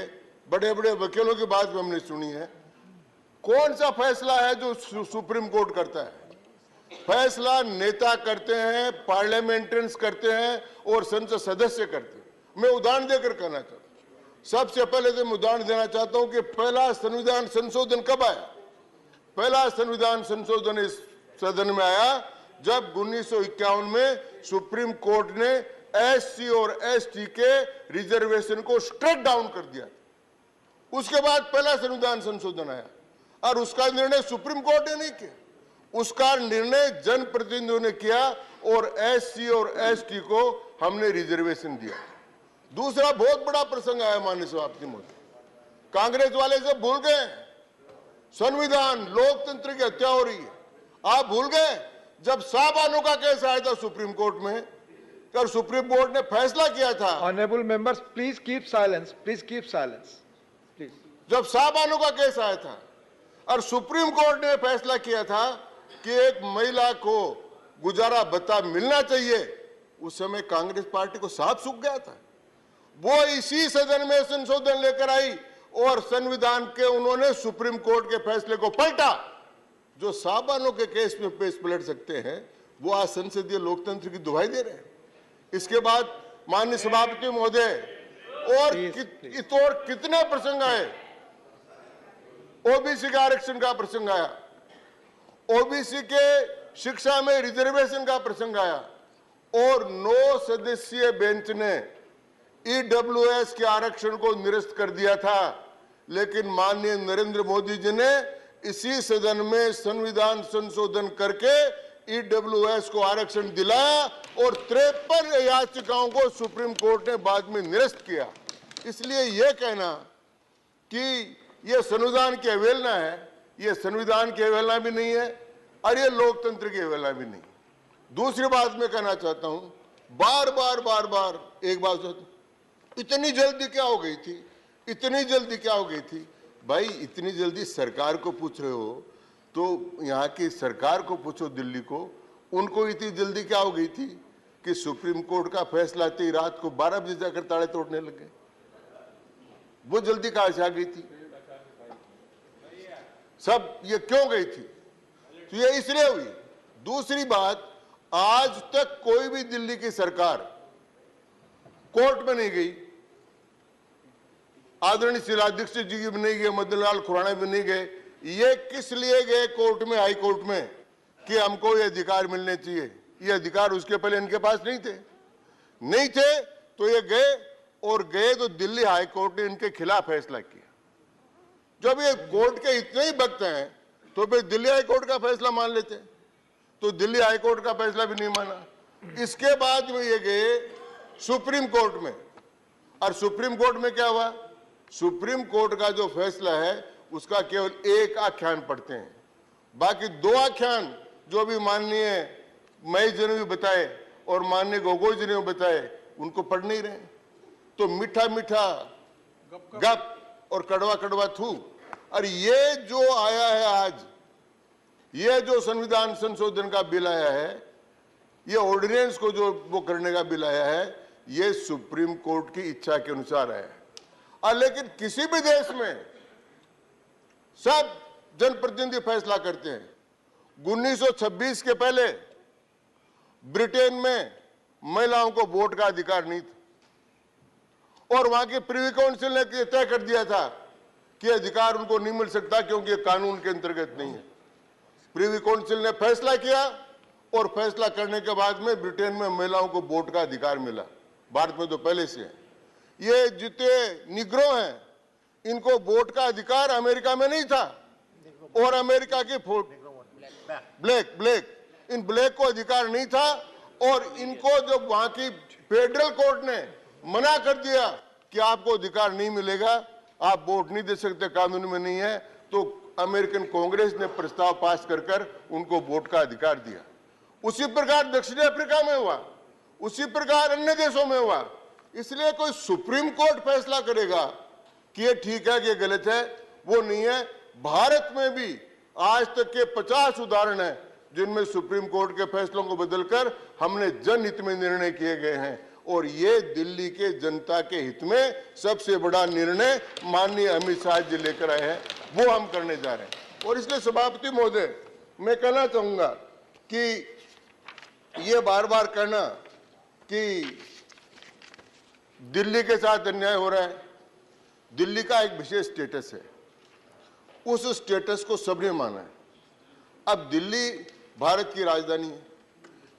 बड़े बड़े वकीलों की बात भी हमने सुनी है। कौन सा फैसला है जो सुप्रीम कोर्ट करता है? फैसला नेता करते हैं, पार्लियामेंटेरियंस करते हैं और संसद सदस्य करते हैं। मैं उदाहरण देकर कहना चाहता हूं। सबसे पहले तो मैं उदाहरण देना चाहता हूं कि पहला संविधान संशोधन कब आया। पहला संविधान संशोधन इस सदन में आया जब 1951 में सुप्रीम कोर्ट ने एससी और एसटी के रिजर्वेशन को स्ट्रेट डाउन कर दिया। उसके बाद पहला संविधान संशोधन आया और उसका निर्णय सुप्रीम कोर्ट ने नहीं किया, उसका निर्णय जनप्रतिनिधियों ने किया और एससी और एसटी को हमने रिजर्वेशन दिया। दूसरा बहुत बड़ा प्रसंग आया माननीय सभापति महोदय, कांग्रेस वाले सब भूल गए संविधान, लोकतंत्र की हत्या हो रही है। आप भूल गए जब साबानो का केस आया था सुप्रीम कोर्ट में, और सुप्रीम कोर्ट ने फैसला किया था। Honourable members please keep silence, please keep silence please. जब साबानो का केस आया था और सुप्रीम कोर्ट ने फैसला किया था कि एक महिला को गुजारा भत्ता मिलना चाहिए, उस समय कांग्रेस पार्टी को साफ सूख गया था। वो इसी सदन में संशोधन लेकर आई और संविधान के उन्होंने सुप्रीम कोर्ट के फैसले को पलटा। जो साबानो के केस में पेश पलट सकते हैं, वो आज संसदीय लोकतंत्र की दुहाई दे रहे हैं। इसके बाद माननीय सभापति महोदय, और कितने प्रसंग आए। ओबीसी के आरक्षण का प्रसंग आया, ओबीसी के शिक्षा में रिजर्वेशन का प्रसंग आया, और 9 सदस्यीय बेंच ने ईडब्ल्यूएस के आरक्षण को निरस्त कर दिया था। लेकिन माननीय नरेंद्र मोदी जी ने इसी सदन में संविधान संशोधन करके ईडब्ल्यूएस को आरक्षण दिलाया और 53 याचिकाओं को सुप्रीम कोर्ट ने बाद में निरस्त किया। इसलिए यह कहना कि यह संविधान की अवहेलना है, यह संविधान की अवहेलना भी नहीं है और यह लोकतंत्र की अवहेलना भी नहीं। दूसरी बात मैं कहना चाहता हूं, बार बार एक बात, इतनी जल्दी क्या हो गई थी, इतनी जल्दी क्या हो गई थी। भाई इतनी जल्दी सरकार को पूछ रहे हो तो यहाँ की सरकार को पूछो, दिल्ली को, उनको इतनी जल्दी क्या हो गई थी कि सुप्रीम कोर्ट का फैसला आते ही रात को 12 बजे जाकर ताले तोड़ने लगे? वो जल्दी कहां से आ गई थी? सब ये क्यों गई थी? तो ये इसलिए हुई। दूसरी बात, आज तक कोई भी दिल्ली की सरकार कोर्ट में नहीं गई। आदरणीय शीला दीक्षित जी भी नहीं गए, मदन लाल खुराना भी नहीं गए। ये किस लिए गए कोर्ट में, हाई कोर्ट में, कि हमको ये अधिकार मिलने चाहिए? ये अधिकार उसके पहले इनके पास नहीं थे तो ये गए, और गए तो दिल्ली हाई कोर्ट ने इनके खिलाफ फैसला किया। जब ये कोर्ट के इतने ही भक्त हैं तो फिर दिल्ली हाई कोर्ट का फैसला मान लेते, तो दिल्ली हाई कोर्ट का फैसला भी नहीं माना। इसके बाद में ये गए सुप्रीम कोर्ट में, और सुप्रीम कोर्ट में क्या हुआ? सुप्रीम कोर्ट का जो फैसला है उसका केवल एक आख्यान पढ़ते हैं, बाकी 2 आख्यान जो भी माननीय महेश जी ने भी बताए और माननीय गोगोई जी ने भी बताए, उनको पढ़ नहीं रहे। तो मीठा मीठा गप और कड़वा कड़वा थू। और ये जो आया है आज, ये जो संविधान संशोधन का बिल आया है, ये ऑर्डिनेंस को जो वो करने का बिल आया है, ये सुप्रीम कोर्ट की इच्छा के अनुसार है। और लेकिन किसी भी देश में सब जनप्रतिनिधि फैसला करते हैं। 1926 के पहले ब्रिटेन में महिलाओं को वोट का अधिकार नहीं था, और वहां की प्रिवी काउंसिल ने तय कर दिया था कि अधिकार उनको नहीं मिल सकता क्योंकि कानून के अंतर्गत नहीं है। प्रिवी काउंसिल ने फैसला किया, और फैसला करने के बाद में ब्रिटेन में महिलाओं को वोट का अधिकार मिला। भारत में तो पहले से है। ये जितने निग्रो हैं, इनको वोट का अधिकार अमेरिका में नहीं था, और अमेरिका की ब्लैक इन ब्लैक को अधिकार नहीं था, और इनको जब वहां की फेडरल कोर्ट ने मना कर दिया कि आपको अधिकार नहीं मिलेगा, आप वोट नहीं दे सकते, कानून में नहीं है, तो अमेरिकन कांग्रेस ने प्रस्ताव पास कर उनको वोट का अधिकार दिया। उसी प्रकार दक्षिण अफ्रीका में हुआ, उसी प्रकार अन्य देशों में हुआ। इसलिए कोई सुप्रीम कोर्ट फैसला करेगा कि ये ठीक है कि ये गलत है, वो नहीं है। भारत में भी आज तक के 50 उदाहरण हैं जिनमें सुप्रीम कोर्ट के फैसलों को बदलकर हमने जनहित में निर्णय किए गए हैं, और ये दिल्ली के जनता के हित में सबसे बड़ा निर्णय माननीय अमित शाह जी लेकर आए हैं, वो हम करने जा रहे हैं। और इसलिए सभापति महोदय, मैं कहना चाहूंगा कि ये बार बार कहना कि दिल्ली के साथ अन्याय हो रहा है, दिल्ली का एक विशेष स्टेटस है, उस स्टेटस को सबने माना है। अब दिल्ली भारत की राजधानी है।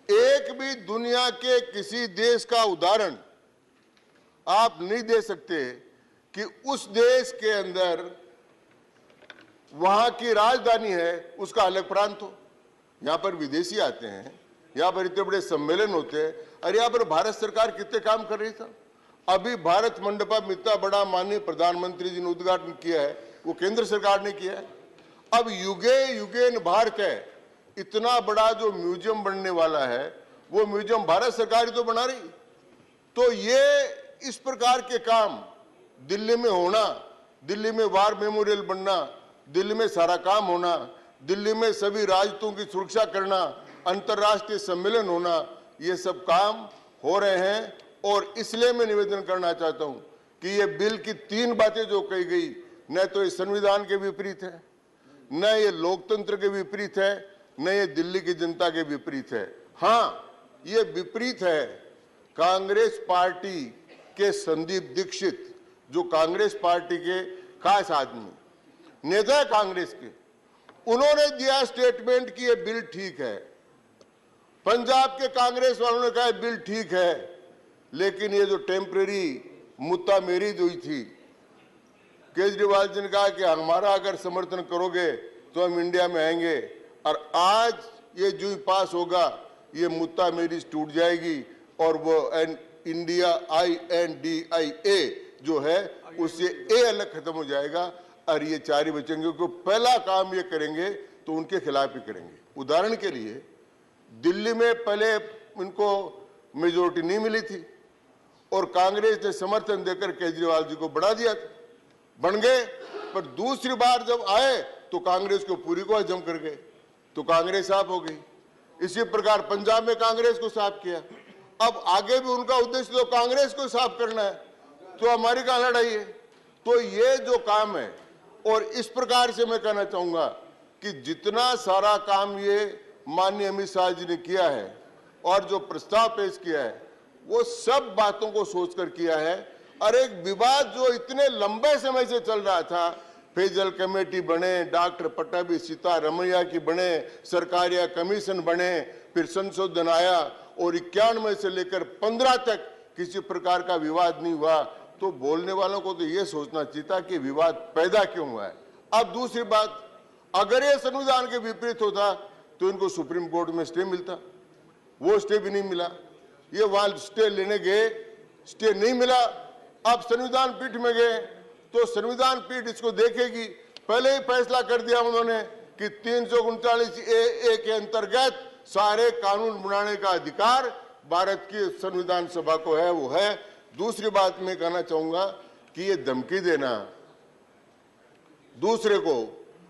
एक भी दुनिया के किसी देश का उदाहरण आप नहीं दे सकते कि उस देश के अंदर वहां की राजधानी है, उसका अलग प्रांत हो। यहां पर विदेशी आते हैं, यहां पर इतने बड़े सम्मेलन होते हैं, और यहां पर भारत सरकार कितने काम कर रही था। अभी भारत मंडपम इतना बड़ा माननीय प्रधानमंत्री जी ने उद्घाटन किया है, वो केंद्र सरकार ने किया है। अब युगे युगेन भारत है, इतना बड़ा जो म्यूजियम बनने वाला है, वो म्यूजियम भारत सरकार ही तो बना रही। तो ये इस प्रकार के काम दिल्ली में होना, दिल्ली में वार मेमोरियल बनना, दिल्ली में सारा काम होना, दिल्ली में सभी राजदूतों की सुरक्षा करना, अंतर्राष्ट्रीय सम्मेलन होना, ये सब काम हो रहे हैं। और इसलिए मैं निवेदन करना चाहता हूं कि ये बिल की 3 बातें जो कही गई, न तो ये संविधान के विपरीत है, न ये लोकतंत्र के विपरीत है, न ये दिल्ली की जनता के विपरीत है। हाँ, ये विपरीत है कांग्रेस पार्टी के संदीप दीक्षित, जो कांग्रेस पार्टी के खास आदमी नेता है कांग्रेस के, उन्होंने दिया स्टेटमेंट कि ये बिल ठीक है। पंजाब के कांग्रेस वालों ने कहा बिल ठीक है, लेकिन ये जो टेम्परेरी मुद्दा मेरी हुई थी, केजरीवाल जी ने कहा कि हमारा अगर समर्थन करोगे तो हम इंडिया में आएंगे, और आज ये जो ही पास होगा ये मुद्दा मेरी टूट जाएगी, और वो इंडिया INDIA जो है उससे ए अलग खत्म हो जाएगा, और ये 4 ही बचेंगे। क्योंकि पहला काम ये करेंगे तो उनके खिलाफ ही करेंगे। उदाहरण के लिए दिल्ली में पहले इनको मेजोरिटी नहीं मिली थी, और कांग्रेस ने समर्थन देकर केजरीवाल जी को बढ़ा दिया था, बन गए। पर दूसरी बार जब आए तो कांग्रेस को पूरी को हजम कर गए, तो कांग्रेस साफ हो गई। इसी प्रकार पंजाब में कांग्रेस को साफ किया। अब आगे भी उनका उद्देश्य तो कांग्रेस को साफ करना है, तो हमारी कहां लड़ाई है? तो ये जो काम है, और इस प्रकार से मैं कहना चाहूंगा कि जितना सारा काम ये माननीय अमित शाह जी ने किया है और जो प्रस्ताव पेश किया है, वो सब बातों को सोचकर किया है। और एक विवाद जो इतने लंबे समय से चल रहा था, पेयजल कमेटी बने, डॉक्टर पट्टाभी सीतारमैया की बने, सरकारिया कमीशन बने, फिर संशोधन आया और 91 से लेकर 15 तक किसी प्रकार का विवाद नहीं हुआ, तो बोलने वालों को तो ये सोचना चाहिए था कि विवाद पैदा क्यों हुआ है। अब दूसरी बात, अगर ये संविधान के विपरीत होता तो इनको सुप्रीम कोर्ट में स्टे मिलता, वो स्टे भी नहीं मिला। ये वहां स्टे लेने गए, स्टे नहीं मिला। अब संविधान पीठ में गए तो संविधान पीठ इसको देखेगी। पहले ही फैसला कर दिया उन्होंने कि 339A के अंतर्गत सारे कानून बनाने का अधिकार भारत की संविधान सभा को है, वो है। दूसरी बात मैं कहना चाहूंगा कि ये धमकी देना दूसरे को,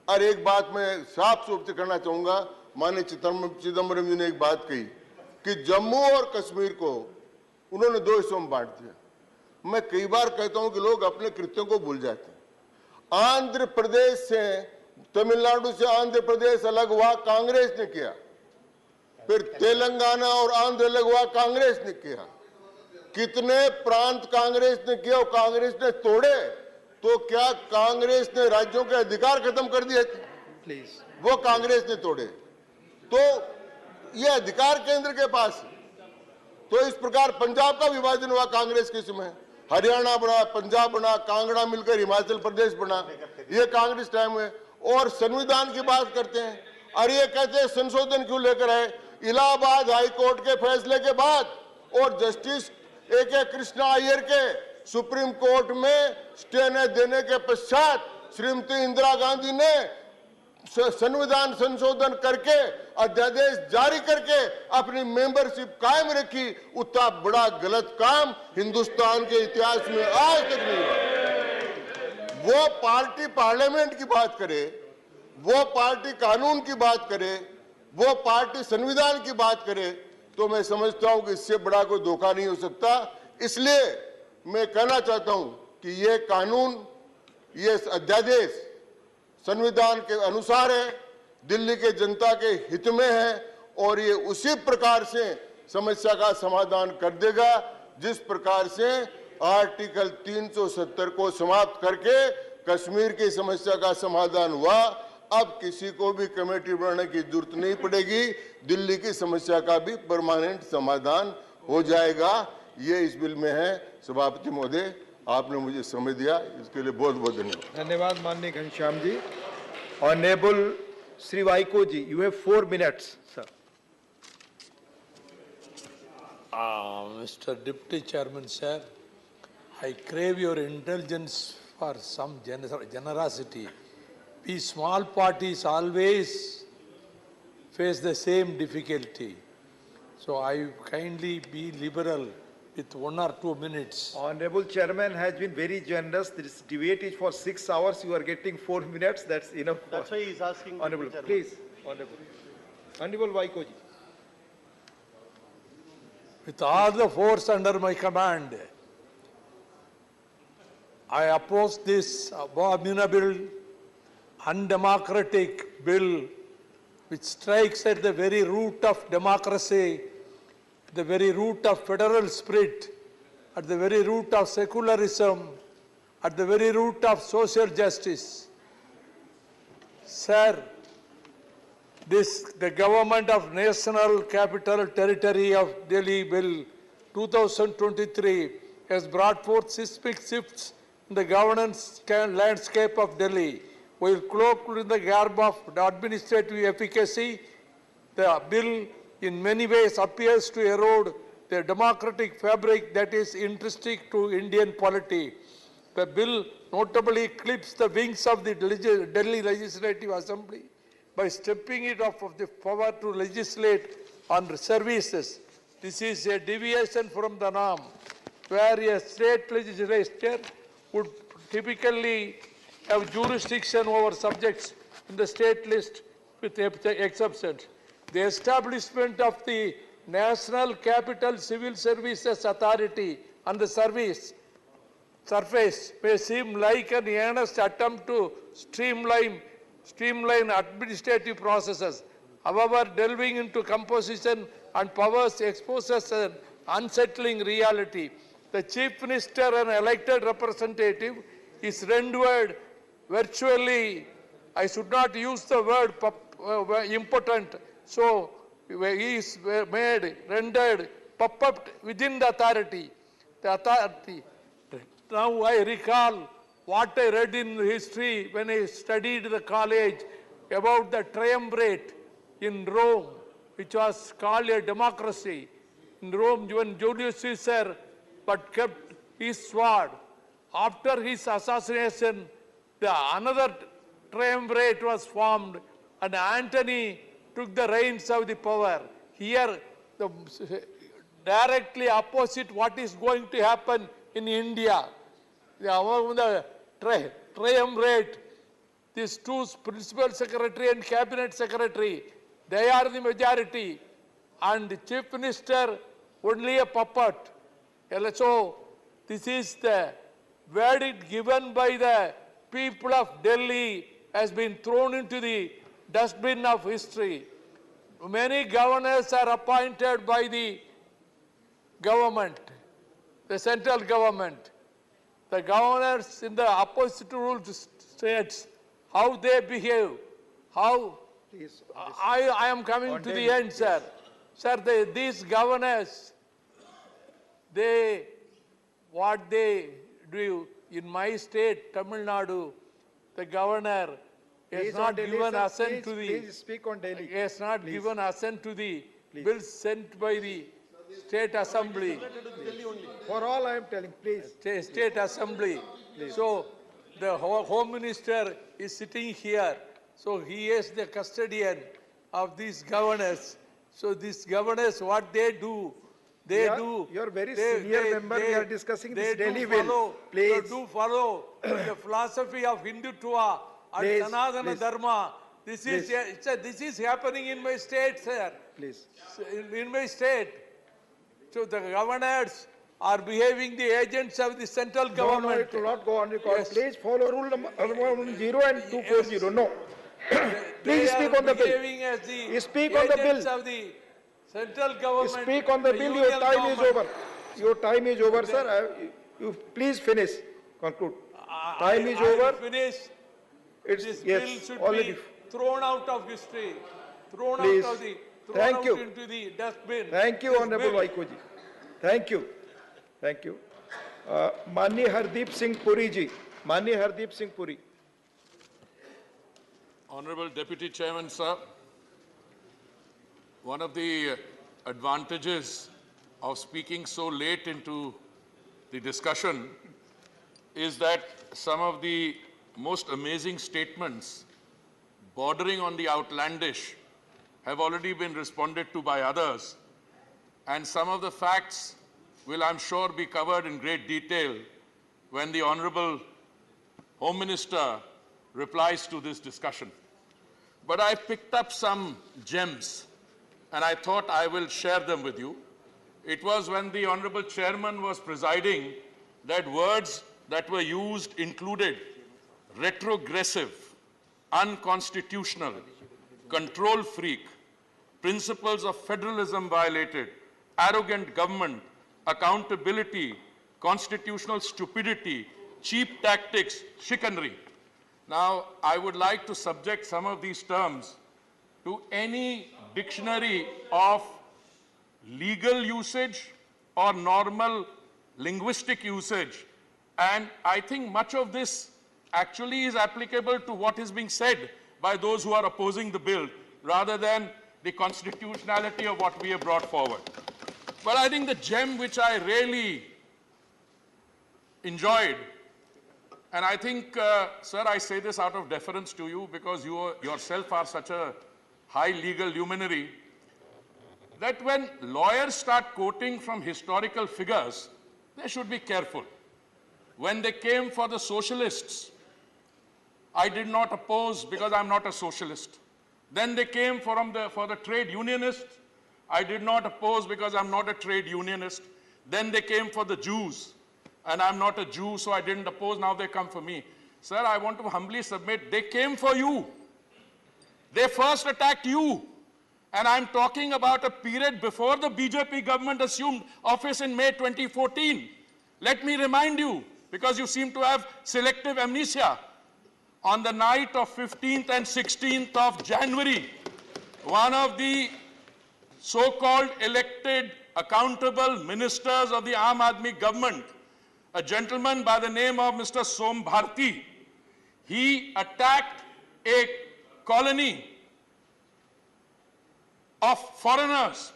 और एक बात मैं साफ रूप से कहना चाहूंगा, माननीय चिदम्बरम जी ने एक बात कही कि जम्मू और कश्मीर को उन्होंने 2 हिस्सों में बांट दिया। मैं कई बार कहता हूं कि लोग अपने कृत्यों को भूल जाते हैं। आंध्र प्रदेश से, तमिलनाडु से आंध्र प्रदेश अलग हुआ, कांग्रेस ने किया। फिर तेलंगाना और आंध्र अलग हुआ, कांग्रेस ने किया। कितने प्रांत कांग्रेस ने किया और कांग्रेस ने तोड़े, तो क्या कांग्रेस ने राज्यों के अधिकार खत्म कर दिए थे? प्लीज, वो कांग्रेस ने तोड़े, तो ये अधिकार केंद्र के पास है। तो इस प्रकार पंजाब का विभाजन हुआ कांग्रेस के समय, हरियाणा बना, पंजाब बना, कांगड़ा मिलकर हिमाचल प्रदेश बना, ये कांग्रेस टाइम है। और संविधान की बात करते हैं, और ये कहते हैं संशोधन क्यों लेकर आए? इलाहाबाद हाईकोर्ट के फैसले के बाद और जस्टिस A.K. कृष्णा अय्यर के सुप्रीम कोर्ट में स्टे न देने के पश्चात श्रीमती इंदिरा गांधी ने संविधान संशोधन करके अध्यादेश जारी करके अपनी मेंबरशिप कायम रखी। उतना बड़ा गलत काम हिंदुस्तान के इतिहास में आज तक नहीं हुआ। वो पार्टी पार्लियामेंट की बात करे, वो पार्टी कानून की बात करे, वो पार्टी संविधान की बात करे, तो मैं समझता हूं कि इससे बड़ा कोई धोखा नहीं हो सकता। इसलिए मैं कहना चाहता हूं कि ये कानून, ये अध्यादेश संविधान के अनुसार है, दिल्ली के जनता के हित में है, और ये उसी प्रकार से समस्या का समाधान कर देगा जिस प्रकार से आर्टिकल 370 को समाप्त करके कश्मीर की समस्या का समाधान हुआ। अब किसी को भी कमेटी बनाने की जरूरत नहीं पड़ेगी, दिल्ली की समस्या का भी परमानेंट समाधान हो जाएगा। ये इस बिल में है। सभापति महोदय, आपने मुझे समय दिया, इसके लिए बहुत बहुत धन्यवाद। धन्यवाद माननीय Ghanshyam ji. Honourable Shri Vaiko ji, you have 4 minutes, sir. Mr. Deputy Chairman, sir, I crave your indulgence for some generosity. We small parties always face the same difficulty. So I kindly be liberal with 1 or 2 minutes. Honorable Chairman has been very generous. This debate is for 6 hours. You are getting 4 minutes. That's enough. That's why he is asking. Honorable, please. Honorable Waiko ji. With all the force under my command, I oppose this abominable, undemocratic bill which strikes at the very root of democracy, the very root of federal spirit, at the very root of secularism, at the very root of social justice. Sir, the government of National Capital Territory of Delhi Bill 2023 has brought forth seismic shifts in the governance landscape of Delhi. While cloaked in the garb of administrative efficacy, the bill in many ways appears to erode the democratic fabric that is intrinsic to Indian polity. The bill notably clips the wings of the Delhi Legislative Assembly by stripping it of the power to legislate on services. This is a deviation from the norm, where a state legislature would typically have jurisdiction over subjects in the state list with exceptions. The establishment of the National Capital Civil Services Authority on the surface may seem like an earnest attempt to streamline administrative processes. However, delving into composition and powers exposes an unsettling reality. The Chief Minister, an elected representative, is rendered virtually, I should not use the word impotent, so he is rendered puppet within the authority. Now I recall what I read in history when I studied the college about the triumvirate in Rome, which was called a democracy. In Rome, when Julius Caesar but kept his sword. After his assassination, another triumvirate was formed, and Antony took the reins of the power. Here, directly opposite what is going to happen in India. Among the triumvirate, these two principal secretary and cabinet secretary, they are the majority, and the chief minister only a puppet. So this is the verdict given by the people of Delhi has been thrown into the dustbin of history. Many governors are appointed by the government, the central government. The governors in the opposite ruled states, how they behave, how... Please, I am coming to the end, sir. Sir, these governors, what they do in my state, Tamil Nadu, the governor has not given assent to the... Please speak on Delhi. Has not given assent to the bills sent by the State Assembly. For all I am telling, please. State Assembly. Please. So the Home Minister is sitting here. So he is the custodian of these governors. So these governors, what they do, You are very senior member. We are discussing this Delhi bill. Please. They do follow the philosophy of Hindutva and Sanatana Dharma. This is happening in my state, sir. Please. In my state. So the governors are behaving the agents of the central government. No, it will not go on record. Yes. Please follow rule number 10 and 240. No. Please speak on the bill. Speak on the bill. Of the central government. Speak on the bill. Your time is over. Your time is over, sir. You please finish. Conclude. Time is over. Finish. This bill should be thrown out of history. Thrown please. Out of the... Thank out you. Into the dustbin. Thank you, Honorable Vaikoji. Thank you. Thank you. Mani Hardeep Singh Puri ji. Mani Hardeep Singh Puri. Honorable Deputy Chairman, sir, one of the advantages of speaking so late into the discussion is that some of the most amazing statements bordering on the outlandish have already been responded to by others, and some of the facts will, I'm sure, be covered in great detail when the Honorable Home Minister replies to this discussion. But I picked up some gems, and I thought I will share them with you. It was when the Honorable Chairman was presiding that words that were used included retrogressive, unconstitutional, control freak, principles of federalism violated, arrogant government, accountability, constitutional stupidity, cheap tactics, chicanery. Now, I would like to subject some of these terms to any dictionary of legal usage or normal linguistic usage. And I think much of this actually is applicable to what is being said by those who are opposing the bill, rather than the constitutionality of what we have brought forward. But I think the gem which I really enjoyed, and I think, sir, I say this out of deference to you because you yourself are such a high legal luminary, that when lawyers start quoting from historical figures, they should be careful. When they came for the socialists, I did not oppose because I'm not a socialist. Then they came for the trade unionists. I did not oppose because I'm not a trade unionist. Then they came for the Jews, and I'm not a Jew, so I didn't oppose. Now they come for me. Sir, I want to humbly submit, they came for you. They first attacked you. And I'm talking about a period before the BJP government assumed office in May 2014. Let me remind you, because you seem to have selective amnesia. On the night of 15th and 16th of January, one of the so-called elected, accountable ministers of the Aam Aadmi government, a gentleman by the name of Mr. Som Bharti, he attacked a colony of foreigners,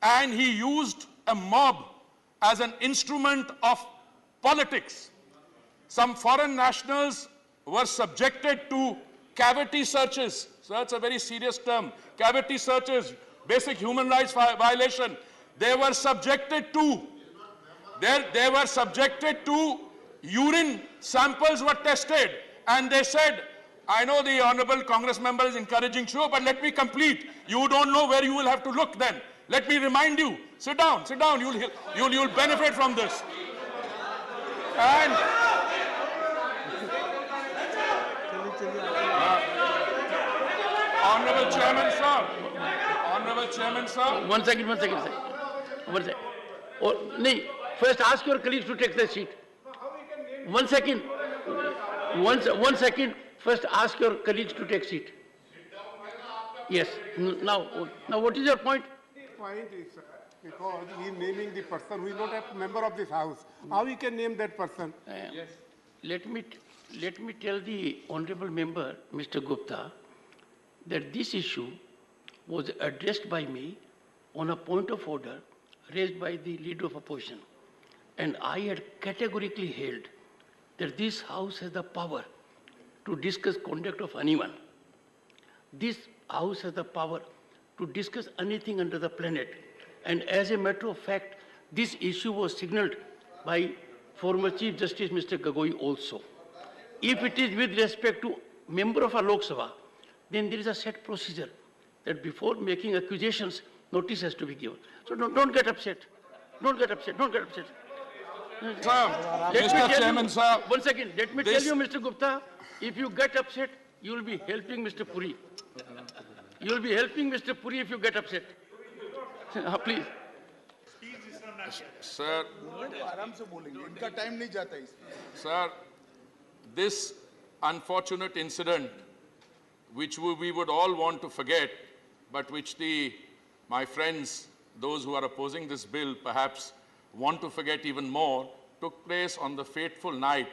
and he used a mob as an instrument of politics. Some foreign nationals were subjected to cavity searches. So that's a very serious term. Cavity searches, basic human rights violation. They were subjected to, urine samples were tested, and they said, I know the honorable Congress member is encouraging show, but let me complete. You don't know where you will have to look then. Let me remind you. Sit down, you'll benefit from this. And Honorable Chairman, sir. One second. Oh, no, first ask your colleagues to take the seat. 1 second. 1 second. First ask your colleagues to take seat. Yes. Now what is your point? Point is, because he is naming the person who is not a member of this house. How he can name that person? Yes. Let me tell the honorable member, Mr. Gupta, that this issue was addressed by me on a point of order raised by the leader of opposition. And I had categorically held that this house has the power to discuss conduct of anyone. This house has the power to discuss anything under the planet. And as a matter of fact, this issue was signaled by former Chief Justice Mr. Gogoi also. If it is with respect to member of a Lok Sabha, then there is a set procedure that before making accusations, notice has to be given. So don't get upset. Don't get upset. Mr. Chairman, sir. 1 second. Let me tell you, Mr. Gupta, if you get upset, you will be helping Mr. Puri. You will be helping Mr. Puri if you get upset. Please. Sir, this unfortunate incident, which we would all want to forget, but which my friends, those who are opposing this bill, perhaps want to forget even more, took place on the fateful night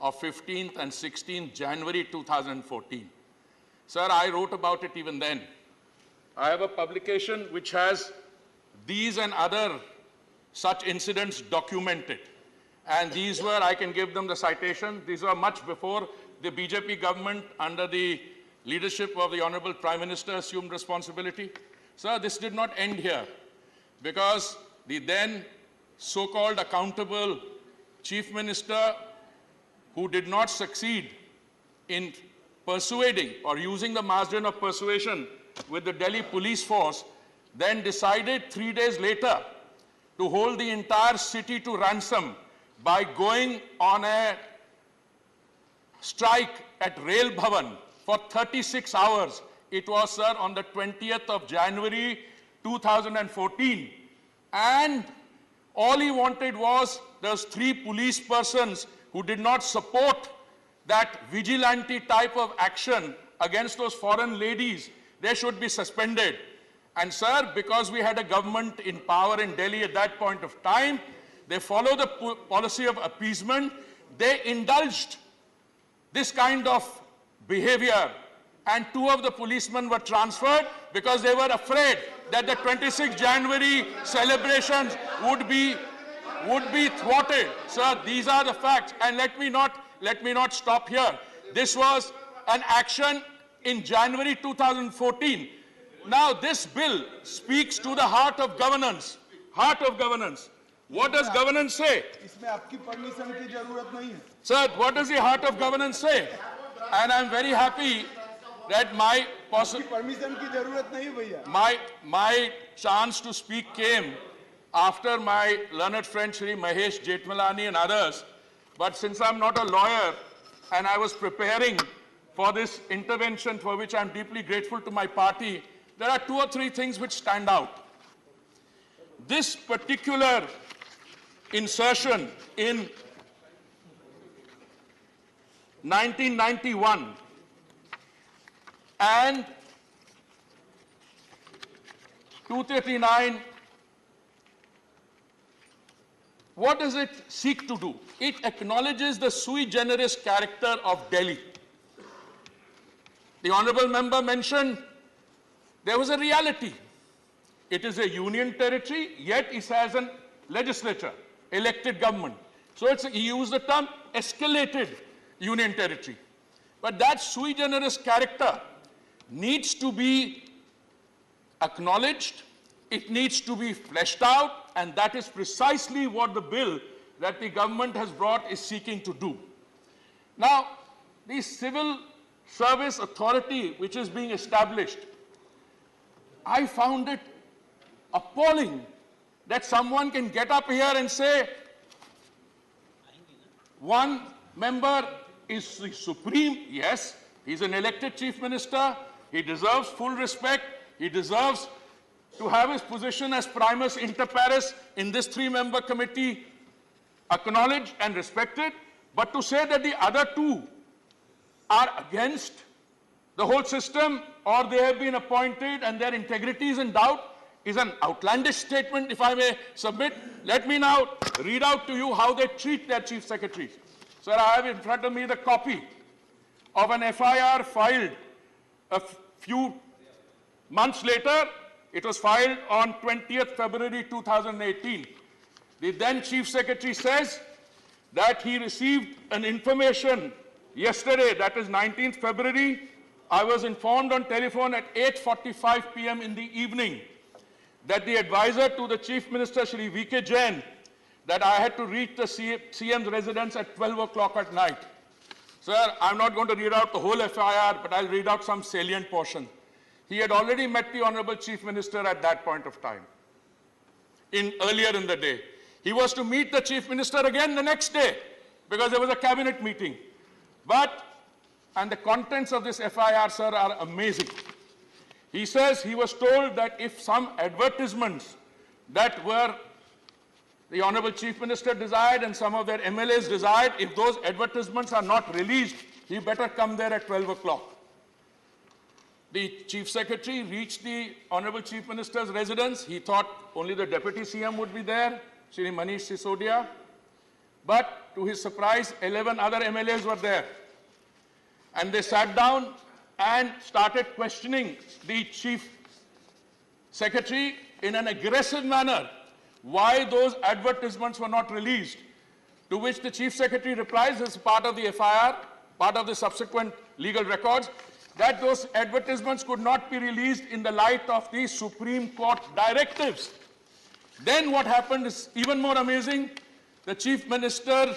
of 15th and 16th January 2014. Sir, I wrote about it even then. I have a publication which has these and other such incidents documented. And these were, I can give them the citation, these were much before the BJP government under the leadership of the Honorable Prime Minister assumed responsibility. Sir, this did not end here, because the then so-called accountable Chief Minister, who did not succeed in persuading or using the margin of persuasion with the Delhi police force, then decided 3 days later to hold the entire city to ransom by going on a strike at Rail Bhavan for 36 hours. It was, sir, on the 20th of January 2014. And all he wanted was those 3 police persons who did not support that vigilante type of action against those foreign ladies, they should be suspended. And sir, because we had a government in power in Delhi at that point of time, they followed the policy of appeasement. They indulged this kind of behavior, and 2 of the policemen were transferred because they were afraid that the 26th January celebrations would be thwarted. Sir, these are the facts, and let me not stop here. This was an action in January 2014. Now, this bill speaks to the heart of governance. Heart of governance. What does governance say? Sir, what does the heart of governance say? and I'm very happy that my permission की जरूरत नहीं भैया. My chance to speak came after my learned friend Shri Mahesh Jetmalani and others. But since I'm not a lawyer and I was preparing for this intervention, for which I'm deeply grateful to my party, there are 2 or 3 things which stand out. This particular insertion in 1991 and 239, what does it seek to do? It acknowledges the sui generis character of Delhi. The honorable member mentioned there was a reality. It is a union territory, yet it has a legislature, elected government. So he used the term escalated union territory. But that sui generis character needs to be acknowledged, it needs to be fleshed out, and that is precisely what the bill that the government has brought is seeking to do. Now, the civil service authority which is being established, I found it appalling that someone can get up here and say, one member is the supreme. Yes, he's an elected chief minister. He deserves full respect. He deserves to have his position as primus inter pares in this 3-member committee acknowledged and respected. But to say that the other 2 are against the whole system, or they have been appointed and their integrity is in doubt, is an outlandish statement, if I may submit. Let me now read out to you how they treat their chief secretaries. Sir, I have in front of me the copy of an FIR filed a few months later. It was filed on 20th February 2018. The then chief secretary says that he received an information yesterday, that is 19th February. I was informed on telephone at 8:45 p.m. in the evening that the advisor to the Chief Minister, Shri V.K. Jain, that I had to reach the CM's residence at 12 o'clock at night. Sir, I'm not going to read out the whole FIR, but I'll read out some salient portion. He had already met the Honorable Chief Minister at that point of time, earlier in the day. He was to meet the Chief Minister again the next day because there was a cabinet meeting. And the contents of this FIR, sir, are amazing. He says he was told that if some advertisements that were the Honorable Chief Minister desired and some of their MLAs desired, if those advertisements are not released, he better come there at 12 o'clock. The Chief Secretary reached the Honorable Chief Minister's residence. He thought only the Deputy CM would be there, Shri Manish Sisodia. But to his surprise, 11 other MLAs were there. And they sat down and started questioning the Chief Secretary in an aggressive manner why those advertisements were not released, to which the Chief Secretary replies as part of the FIR, part of the subsequent legal records, that those advertisements could not be released in the light of the Supreme Court directives. Then what happened is even more amazing. The Chief Minister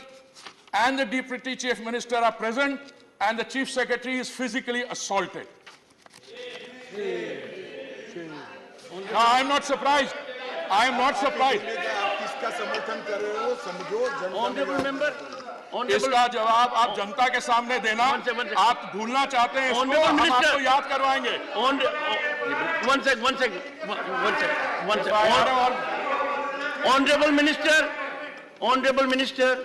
and the Deputy Chief Minister are present, and the Chief Secretary is physically assaulted. Now, I am not surprised. I am not surprised. Honorable member. इसका जवाब आप जनता के सामने देना, आप भूलना चाहते हैं इसको, हम आपको याद करवाएंगे. Honorable Minister,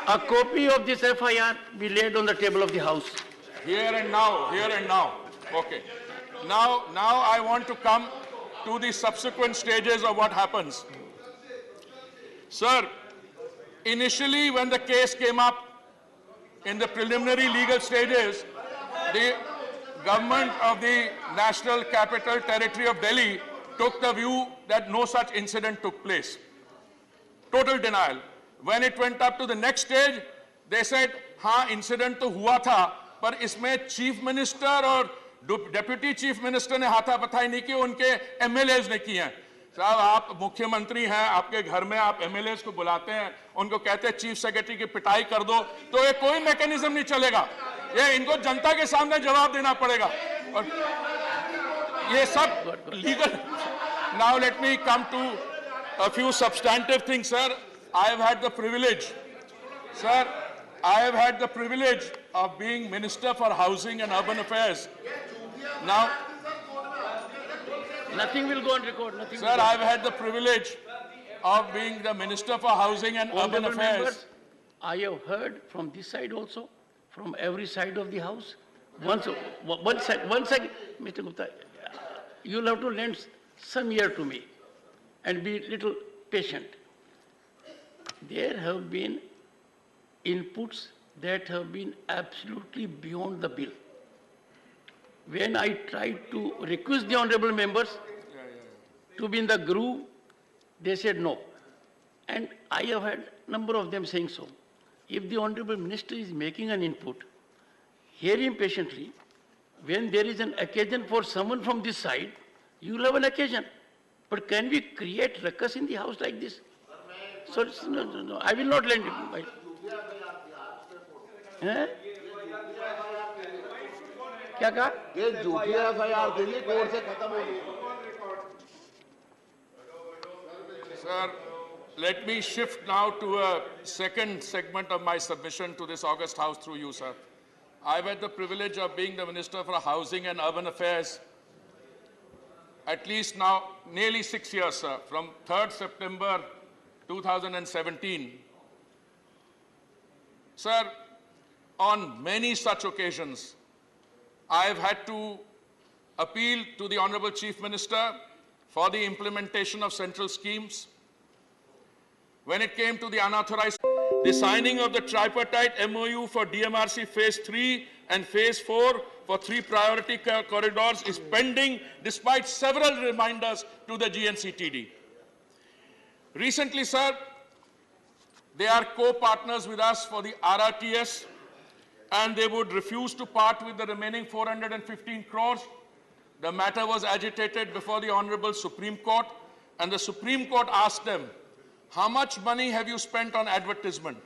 a copy of this FIR be laid on the table of the House. Here and now. Okay. Now I want to come to the subsequent stages of what happens. Sir, initially when the case came up in the preliminary legal stages, the government of the National Capital Territory of Delhi took the view that no such incident took place. Total denial. When it went up to the next stage, they said, हाँ incident तो हुआ था, पर इसमें Chief Minister और Deputy Chief Minister ने हाथापाई नहीं की, उनके MLAs ने किए हैं. साहब, आप मुख्यमंत्री हैं, आपके घर में आप MLAs को बुलाते हैं, उनको कहते हैं Chief Secretary की पिटाई कर दो, तो ये कोई मैकेनिज्म नहीं चलेगा. ये इनको जनता के सामने जवाब देना पड़ेगा और ये सब legal. Now let me come to a few substantive things, sir. I have had the privilege, sir, I have had the privilege of being Minister for Housing and Urban Affairs. Now, Nothing will go on record. Nothing. Sir, I've had the privilege of being the Minister for Housing and Urban Honorable Affairs. members, I have heard from this side also, from every side of the house. One second, Mr. Gupta, you'll have to lend some ear to me and be little patient. There have been inputs that have been absolutely beyond the bill. When I tried to request the honorable members to be in the groove, they said no. And I have had a number of them saying so. If the honorable minister is making an input, hear him patiently. When there is an occasion for someone from this side, you will have an occasion. But can we create ruckus in the house like this? So, no, I will not lend it. क्या कहा? ये झूठी FIR के लिए court से खत्म हो गई. Sir, let me shift now to a second segment of my submission to this august House through you, sir. I've had the privilege of being the Minister for Housing and Urban Affairs at least now nearly 6 years, sir, from 3rd September 2017. Sir, on many such occasions, I have had to appeal to the Honorable Chief Minister for the implementation of central schemes. When it came to the unauthorized, the signing of the tripartite MOU for DMRC Phase 3 and Phase 4 for 3 priority corridors is pending despite several reminders to the GNCTD. Recently, sir, they are co-partners with us for the RRTS, and they would refuse to part with the remaining 415 crores. The matter was agitated before the Honorable Supreme Court, and the Supreme Court asked them, how much money have you spent on advertisement?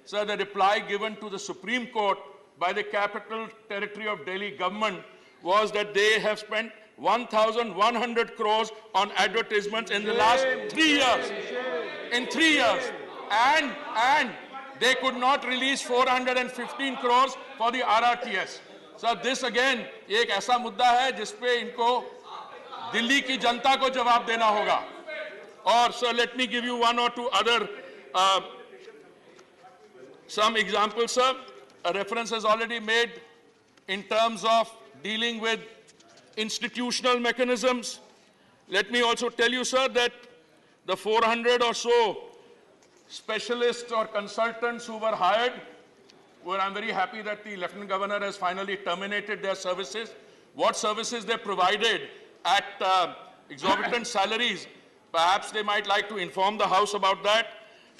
So the reply given to the Supreme Court by the Capital Territory of Delhi government was that they have spent 1,100 crores on advertisements in the last 3 years. In 3 years. And they could not release 415 crores for the RRTS. So this again, एक ऐसा मुद्दा है जिसपे इनको दिल्ली की जनता को जवाब देना होगा. Or so let me give you one or two other some examples, sir. A reference is already made in terms of dealing with institutional mechanisms. Let me also tell you, sir, that the 400 or so specialists or consultants who were hired, well, I'm very happy that the Lieutenant Governor has finally terminated their services. What services they provided at exorbitant salaries, perhaps they might like to inform the House about that.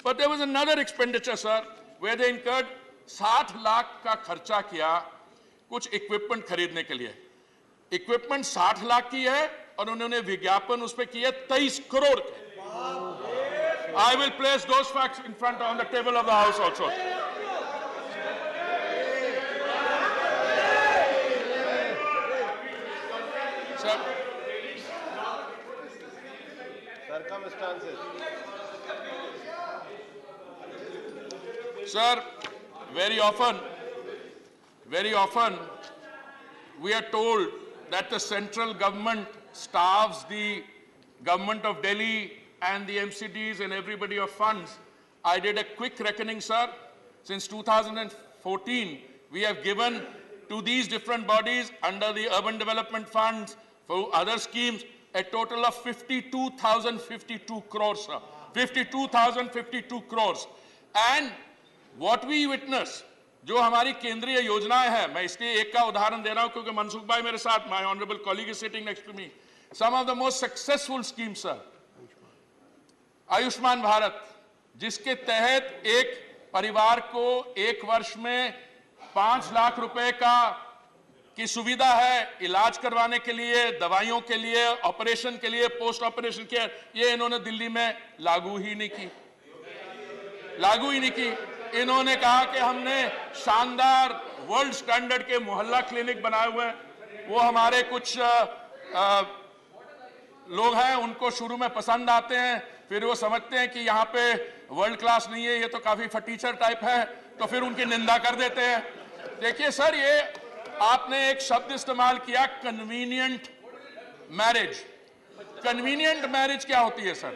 But there was another expenditure, sir, where they incurred 60 lakh का खर्चा किया कुछ equipment खरीदने के लिए. Equipment 60 lakh की है और उन्होंने विज्ञापन उस पे किया 23 करोड़ के. I will place those facts in front on the table of the House also. Sir. Circumstances. Sir, very often, we are told that the central government starves the government of Delhi and the MCDs and everybody of funds. I did a quick reckoning, sir. Since 2014, we have given to these different bodies under the urban development funds for other schemes a total of 52,052 crores, sir. 52,052 crores. And what we witness, जो हमारी केंद्रीय योजनाएं हैं, मैं इसलिए एक का उदाहरण दे रहा हूं क्योंकि मनसुख भाई मेरे साथ, my honorable colleague is sitting next to me. Some of the most successful schemes, sir. Ayushman Bharat, जिसके तहत एक परिवार को एक वर्ष में 5 लाख रुपए की सुविधा है इलाज करवाने के लिए, दवाइयों के लिए, ऑपरेशन के लिए, पोस्ट ऑपरेशन केयर, ये इन्होंने दिल्ली में लागू ही नहीं की. इन्होंने कहा कि हमने शानदार वर्ल्ड स्टैंडर्ड के मोहल्ला क्लिनिक बनाए हुए हैं। वो हमारे कुछ लोग हैं, उनको शुरू में पसंद आते हैं, फिर वो समझते हैं कि यहाँ पे वर्ल्ड क्लास नहीं है, ये तो काफी फटीचर टाइप है, तो फिर उनकी निंदा कर देते हैं। देखिए सर, ये आपने एक शब्द इस्तेमाल किया, कन्वीनियंट मैरिज। कन्वीनियंट मैरिज क्या होती है सर?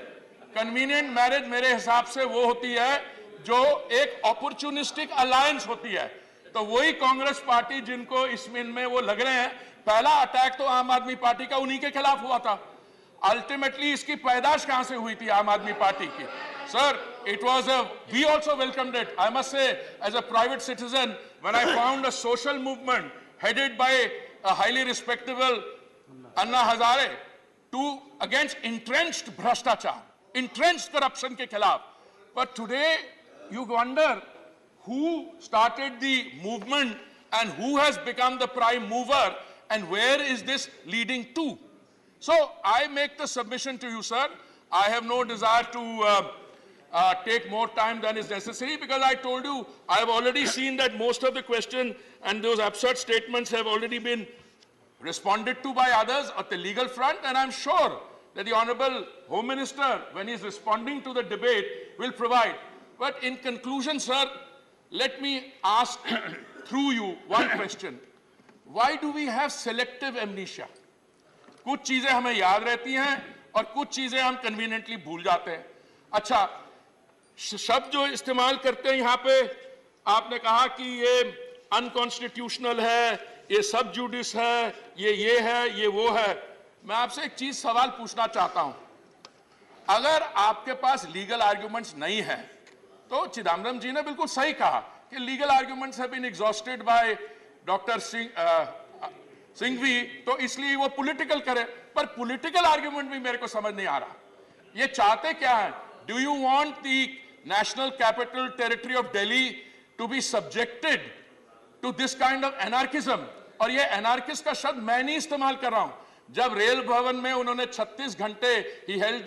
कन्वीनियंट मैरिज मेरे हिसाब से वो होती है जो एक अपॉर्चुनिस्टिक अलायंस होती है। तो वही कांग्रेस पार्टी जिनको इसमें वो लग रहे हैं, पहला अटैक तो आम आदमी पार्टी का उन्हीं के खिलाफ हुआ था। अल्टीमेटली इसकी पैदाश कहां से हुई थी आम आदमी पार्टी की? Sir, it was we also welcomed it. I must say, as a private citizen, when I found a social movement headed by a highly respectable Anna Hazare against entrenched bhrashtachar, entrenched corruption ke khilaf. But today, you wonder who started the movement and who has become the prime mover and where is this leading to? So I make the submission to you, sir. I have no desire to take more time than is necessary, because I told you I have already seen that most of the question and those absurd statements have already been responded to by others at the legal front, and I'm sure that the Honorable Home Minister, when he is responding to the debate, will provide. But in conclusion, sir, let me ask through you one question. Why do we have selective amnesia? कुछ चीजें हमें याद रहती हैं और कुछ चीजें हम कन्वीनियंटली भूल जाते हैं। अच्छा, शब्द जो इस्तेमाल करते हैं यहाँ पे, आपने कहा कि ये अनकॉन्स्टिट्यूशनल है, ये सब जुडिस है, ये है, ये वो है। मैं आपसे एक चीज सवाल पूछना चाहता हूं। अगर आपके पास लीगल आर्ग्यूमेंट्स नहीं है, तो चिदम्बरम जी ने बिल्कुल सही कहा कि legal arguments have been exhausted by doctor Singhvi, तो इसलिए वो पॉलिटिकल करे। पर पॉलिटिकल आर्ग्यूमेंट भी मेरे को समझ नहीं आ रहा। ये चाहते क्या है? Do you want the national capital territory of Delhi to be subjected to this kind of anarchism? और ये एनार्किस्ट का शब्द मैं नहीं इस्तेमाल कर रहा हूं। जब रेल भवन में उन्होंने 36 घंटे ही हेल्ड